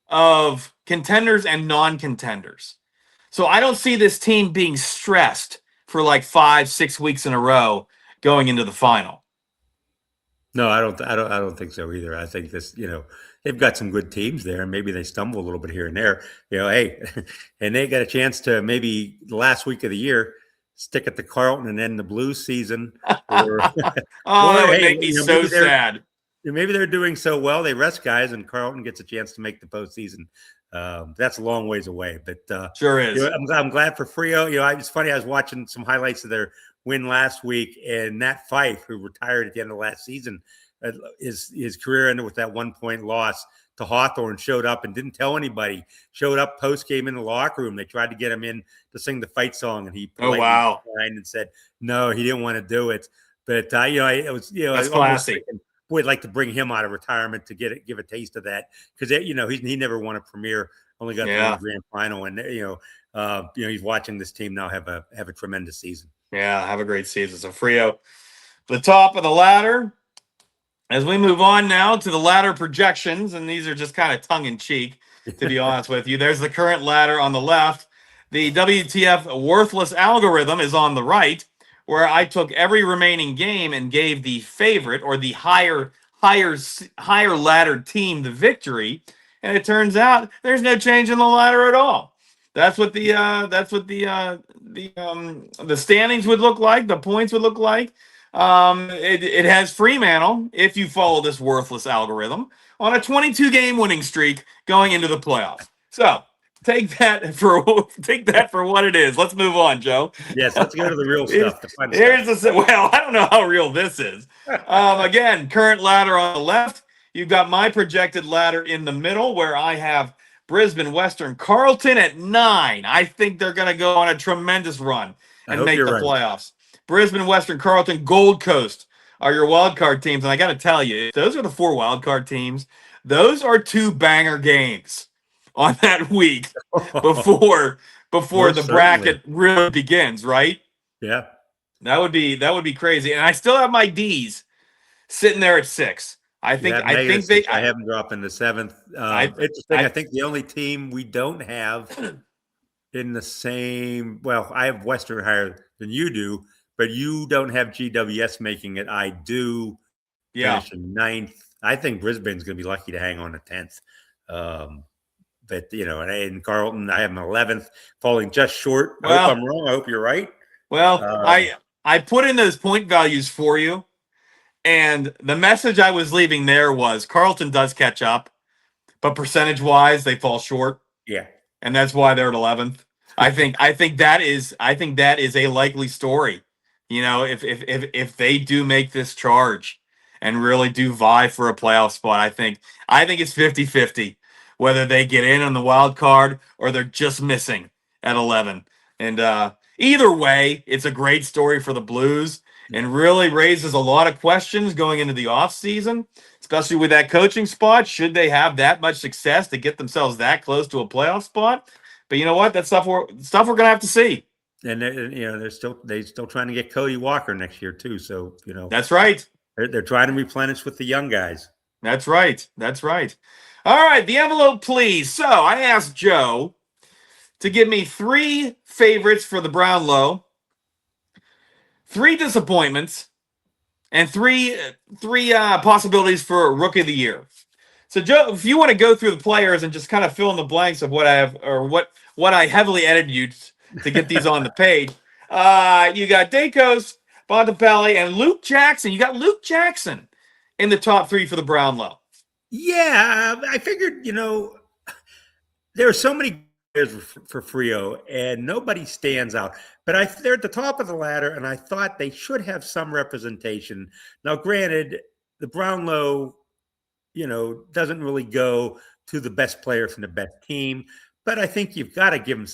of contenders and non-contenders. So I don't see this team being stressed for like 5-6 weeks in a row going into the final. No, I don't think so either. I think this, they've got some good teams there, and maybe they stumble a little bit here and there. Hey, and they got a chance to maybe the last week of the year stick at the Carlton and end the Blues season. Or, that would make me so sad. Maybe they're doing so well, they rest guys, and Carlton gets a chance to make the postseason That's a long ways away, but sure is. I'm glad for Frio. It's funny. I was watching some highlights of their win last week, and Nat Fife, who retired at the end of last season, his career ended with that 1-point loss to Hawthorne. Showed up and didn't tell anybody. Showed up post game in the locker room. They tried to get him in to sing the fight song, and he politely declined and said no, he didn't want to do it. But it was that's classy. Boy, I'd like to bring him out of retirement to give a taste of that, because he never won a premier, only got the grand final, and he's watching this team now have a tremendous season. Yeah, have a great season. So Frio, the top of the ladder. As we move on now to the ladder projections, and these are just kind of tongue in cheek, to be honest with you. There's the current ladder on the left. The WTF worthless algorithm is on the right, where I took every remaining game and gave the favorite or the higher laddered team the victory, and it turns out there's no change in the ladder at all. That's what the standings would look like. The points would look like. It has Fremantle, if you follow this worthless algorithm, on a 22-game winning streak going into the playoffs. So take that for what it is. Let's move on, Joe. Yes, let's go to the real stuff. Well, I don't know how real this is. Again, current ladder on the left. You've got my projected ladder in the middle, where I have Brisbane, Western, Carlton at 9. I think they're going to go on a tremendous run and make the playoffs. Brisbane, Western, Carlton, Gold Coast are your wild card teams. And I got to tell you, if those are the 4 wild card teams, those are 2 banger games on that week before the bracket really begins, right? Yeah. That would be crazy. And I still have my D's sitting there at 6. I think they I have them dropping the 7th. Interesting. I think the only team we don't have in the same, well, I have Western higher than you do, but you don't have GWS making it. I do. Yeah. Finishing 9th. I think Brisbane's going to be lucky to hang on to 10th. But in Carlton, I have them 11th, falling just short. I hope I'm wrong. I hope you're right. Well, I put in those point values for you, and the message I was leaving there was Carlton does catch up, but percentage-wise, they fall short. Yeah, and that's why they're at 11th. I think that is a likely story. If they do make this charge and really do vie for a playoff spot, I think it's 50-50 whether they get in on the wild card or they're just missing at 11. And either way, it's a great story for the Blues and really raises a lot of questions going into the offseason, especially with that coaching spot. Should they have that much success to get themselves that close to a playoff spot? But you know what? That's stuff we're going to have to see. And they're still trying to get Cody Walker next year too. So that's right. They're trying to replenish with the young guys. That's right. All right, the envelope, please. So I asked Joe to give me 3 favorites for the Brownlow, 3 disappointments, and three possibilities for Rookie of the Year. So Joe, if you want to go through the players and just kind of fill in the blanks of what I have or what I heavily edited to get these on the page. You got Dacos, Bontempelli, and Luke Jackson. You got Luke Jackson in the top 3 for the Brownlow. Yeah, I figured, there are so many players for Frio, and nobody stands out. But they're at the top of the ladder, and I thought they should have some representation. Now, granted, the Brownlow, doesn't really go to the best player from the best team. But I think you've got to give them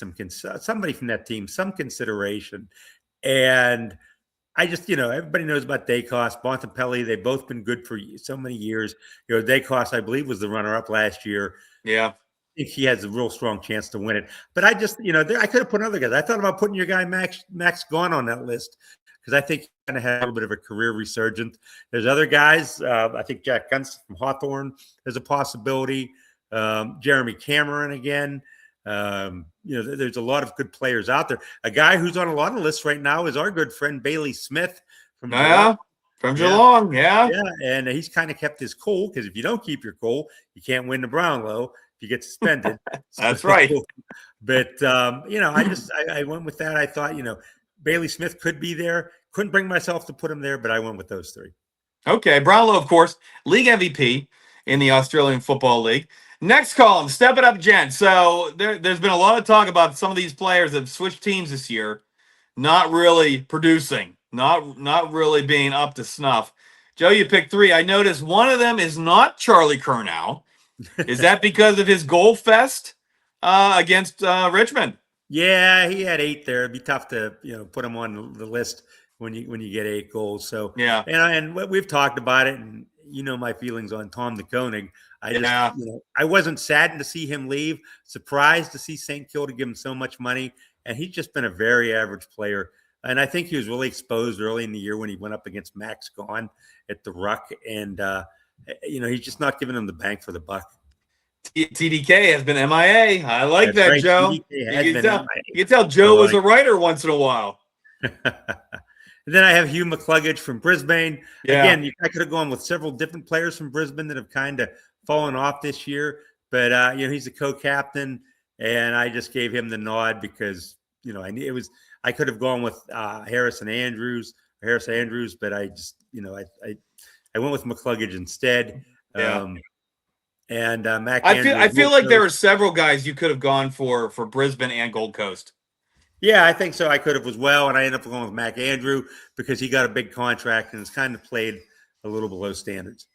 somebody from that team some consideration. And I just, everybody knows about Dacos, Bontempelli. They've both been good for so many years. Dacos, I believe, was the runner-up last year. Yeah. I think he has a real strong chance to win it. But I just, I could have put other guys. I thought about putting your guy Max Gawn on that list because I think he kind of had a little bit of a career resurgence. There's other guys. I think Jack Gunston from Hawthorne is a possibility. Jeremy Cameron again. There's a lot of good players out there. A guy who's on a lot of lists right now is our good friend Bailey Smith from Geelong. Yeah, and he's kind of kept his cool because if you don't keep your cool, you can't win the Brownlow if you get suspended. That's right. But I went with that. I thought Bailey Smith could be there. Couldn't bring myself to put him there, but I went with those 3. Okay, Brownlow, of course, league MVP in the Australian Football League. Next column, step it up, gents. So there's been a lot of talk about some of these players that have switched teams this year, not really producing, not really being up to snuff. Joe, you picked 3. I noticed one of them is not Charlie Curnow. Is that because of his goal fest against Richmond? Yeah, he had 8 there. It'd be tough to put him on the list when you get 8 goals. So yeah, and we've talked about it, and my feelings on Tom de Koning. I just I wasn't saddened to see him leave. Surprised to see St. Kilda give him so much money, and he's just been a very average player. And I think he was really exposed early in the year when he went up against Max Gawn at the Ruck, and he's just not giving him the bang for the buck. TDK has been MIA. I like that, right. Joe. You can tell Joe was a writer once in a while. And then I have Hugh McCluggage from Brisbane. Yeah. Again, I could have gone with several different players from Brisbane that have kind of fallen off this year, but he's a co-captain, and I just gave him the nod because I could have gone with Harris Andrews, but I just I went with McCluggage instead. Yeah. And Mac I feel like there were several guys you could have gone for Brisbane and Gold Coast. Yeah, I think so. I could have as well, and I ended up going with Mac Andrew because he got a big contract and has kind of played a little below standards.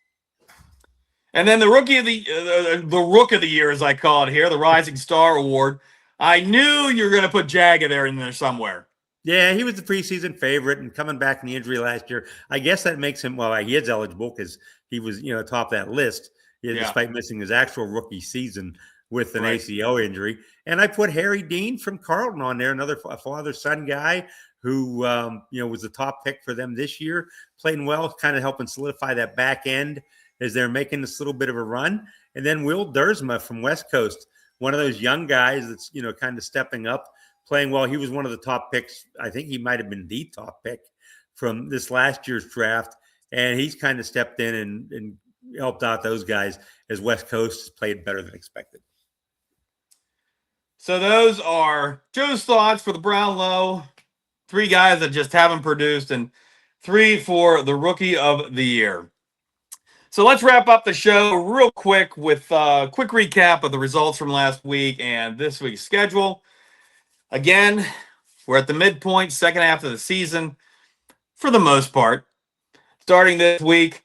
And then the rookie of the Rook of the Year, as I call it here, the Rising Star Award. I knew you were going to put Jagger in there somewhere. Yeah, he was the preseason favorite, and coming back from the injury last year, I guess that makes him he is eligible because he was top that list. Despite missing his actual rookie season with an ACL injury. And I put Harry Dean from Carlton on there, another father-son guy who, was the top pick for them this year, playing well, kind of helping solidify that back end as they're making this little bit of a run. And then Will Dersma from West Coast, one of those young guys that's, kind of stepping up, playing well. He was one of the top picks. I think he might have been the top pick from this last year's draft. And he's kind of stepped in and helped out those guys as West Coast has played better than expected. So those are Joe's thoughts for the Brownlow. 3 guys that just haven't produced, and 3 for the Rookie of the Year. So let's wrap up the show real quick with a quick recap of the results from last week and this week's schedule. Again, we're at the midpoint, second half of the season, for the most part. Starting this week,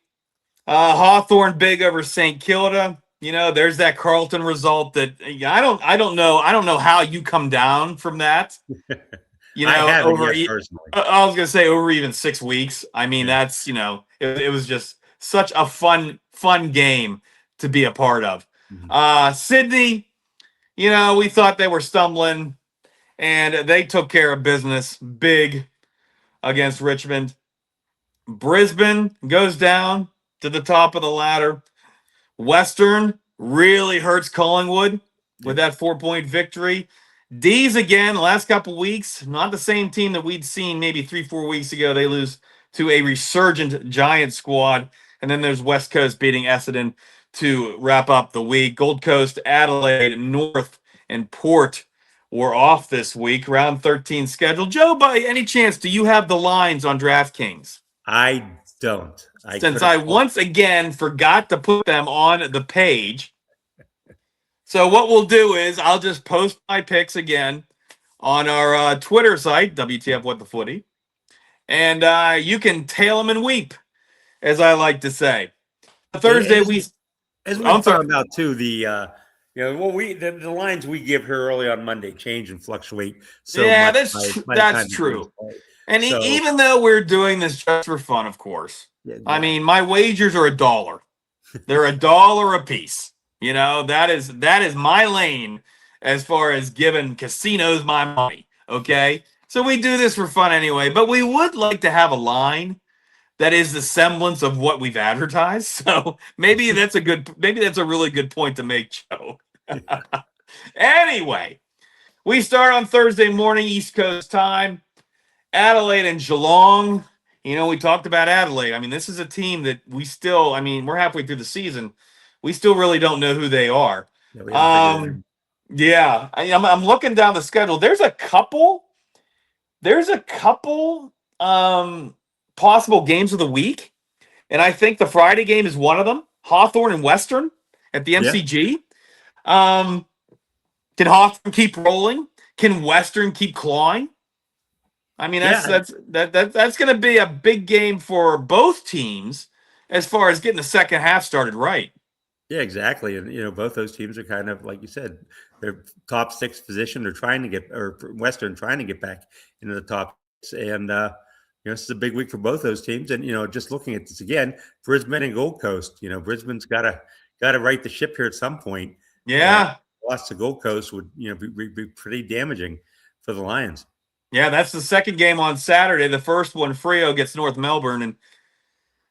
Hawthorn big over St. Kilda. There's that Carlton result that I don't know how you come down from that. Over I was gonna say over even 6 weeks. I mean, that's it was just such a fun game to be a part of. Mm-hmm. Sydney, we thought they were stumbling, and they took care of business big against Richmond. Brisbane goes down to the top of the ladder. Western really hurts Collingwood with that 4-point victory. D's again, last couple weeks, not the same team that we'd seen maybe 3-4 weeks ago. They lose to a resurgent Giant squad. And then there's West Coast beating Essendon to wrap up the week. Gold Coast, Adelaide, North, and Port were off this week. Round 13 schedule. Joe, by any chance, do you have the lines on DraftKings? I don't. Since I once again forgot to put them on the page. So what we'll do is I'll just post my picks again on our Twitter site, WTF What the Footy. And you can tail them and weep, as I like to say. Thursday, as we talked about too, the lines we give her early on Monday change and fluctuate. So yeah, that's true. And even though we're doing this just for fun, of course, I mean, my wagers are $1. They're $1 a piece. That is my lane as far as giving casinos my money. Okay, so we do this for fun anyway. But we would like to have a line that is the semblance of what we've advertised. So maybe that's a really good point to make, Joe. Anyway, we start on Thursday morning, East Coast time. Adelaide and Geelong. We talked about Adelaide. I mean, this is a team that we're halfway through the season. We still really don't know who they are. I'm looking down the schedule. There's a couple possible games of the week, and I think the Friday game is one of them. Hawthorne and Western at the Yeah. MCG. Can Hawthorne keep rolling? Can Western keep clawing? I mean, that's going to be a big game for both teams as far as getting the second half started right. Yeah, exactly. And both those teams are kind of like you said, they're top 6 position. They're trying to get, or Western trying to get back into the top 6. And this is a big week for both those teams. And just looking at this again, Brisbane and Gold Coast. Brisbane's got to right the ship here at some point. Yeah, loss to Gold Coast would be pretty damaging for the Lions. Yeah, that's the second game on Saturday. The first one, Freo gets North Melbourne, and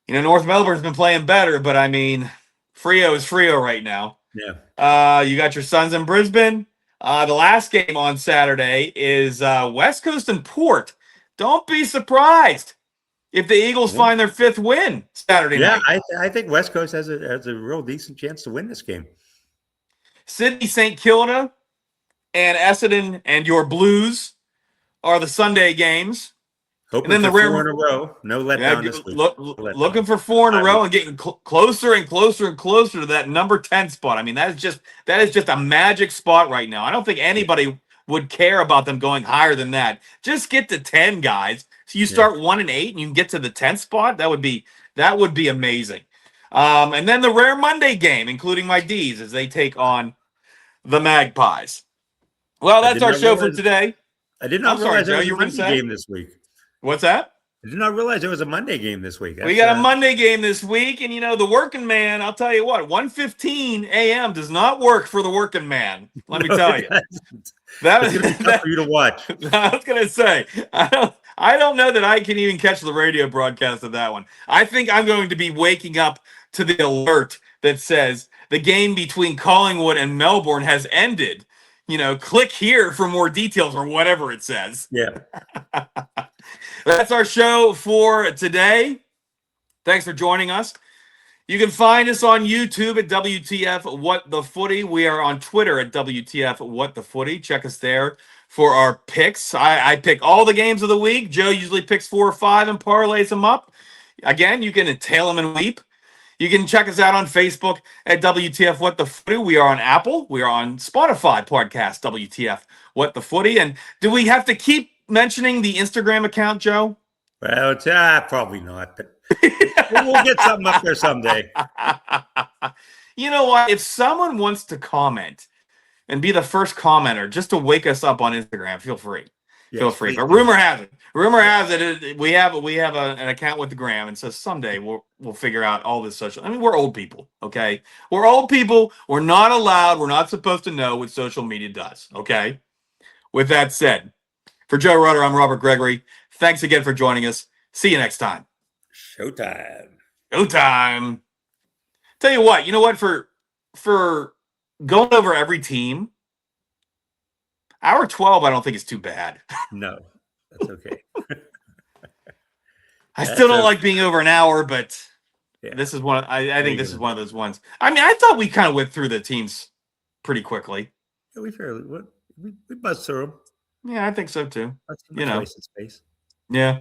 North Melbourne's been playing better, but I mean, Freo is Freo right now. Yeah. You got your Suns in Brisbane. The last game on Saturday is West Coast and Port. Don't be surprised if the Eagles find their 5th win Saturday night. Yeah, I think West Coast has a real decent chance to win this game. Sydney, St. Kilda, and Essendon and your Blues are the Sunday games. Hoping and then for 4 in a row. No letdown this week. Looking for 4 in a row and getting closer and closer and closer to that number 10 spot. I mean, that is just a magic spot right now. I don't think anybody would care about them going higher than that. Just get to 10, guys. So you start 1-8 and you can get to the 10th spot. That would be amazing. And then the rare Monday game, including my D's, as they take on the Magpies. Well, that's our show for today. I did not realize there was a Monday game this week. What's that? I did not realize there was a Monday game this week. We got a Monday game this week, and the working man, I'll tell you what, 1:15 a.m. does not work for the working man. Let me tell you. That is going to be tough for you to watch. I was going to say, I don't know that I can even catch the radio broadcast of that one. I think I'm going to be waking up to the alert that says the game between Collingwood and Melbourne has ended. Click here for more details or whatever it says. Yeah. That's our show for today. Thanks for joining us. You can find us on YouTube at WTF What the Footy. We are on Twitter at WTF What the Footy. Check us there for our picks. I pick all the games of the week. Joe usually picks 4 or 5 and parlays them up. Again, you can tail them and weep. You can check us out on Facebook at WTF What the Footy. We are on Apple. We are on Spotify podcast, WTF What the Footy. And do we have to keep mentioning the Instagram account, Joe? Well, probably not, but we'll get something up there someday. You know what? If someone wants to comment and be the first commenter just to wake us up on Instagram, feel free. Yes, feel free. But rumor has it we have an account with the gram, and so someday we'll figure out all this social. I mean, we're old people, okay? We're old people. We're not allowed. We're not supposed to know what social media does, okay? With that said, for Joe Rudder, I'm Robert Gregory. Thanks again for joining us. See you next time. Showtime. Tell you what, for going over every team, hour 12, I don't think it's too bad. No, that's okay. I still don't like being over an hour, but this is one. I think this is one of those ones. I mean, I thought we kind of went through the teams pretty quickly. Yeah, we buzzed through them. Yeah, I think so too. Space. Yeah.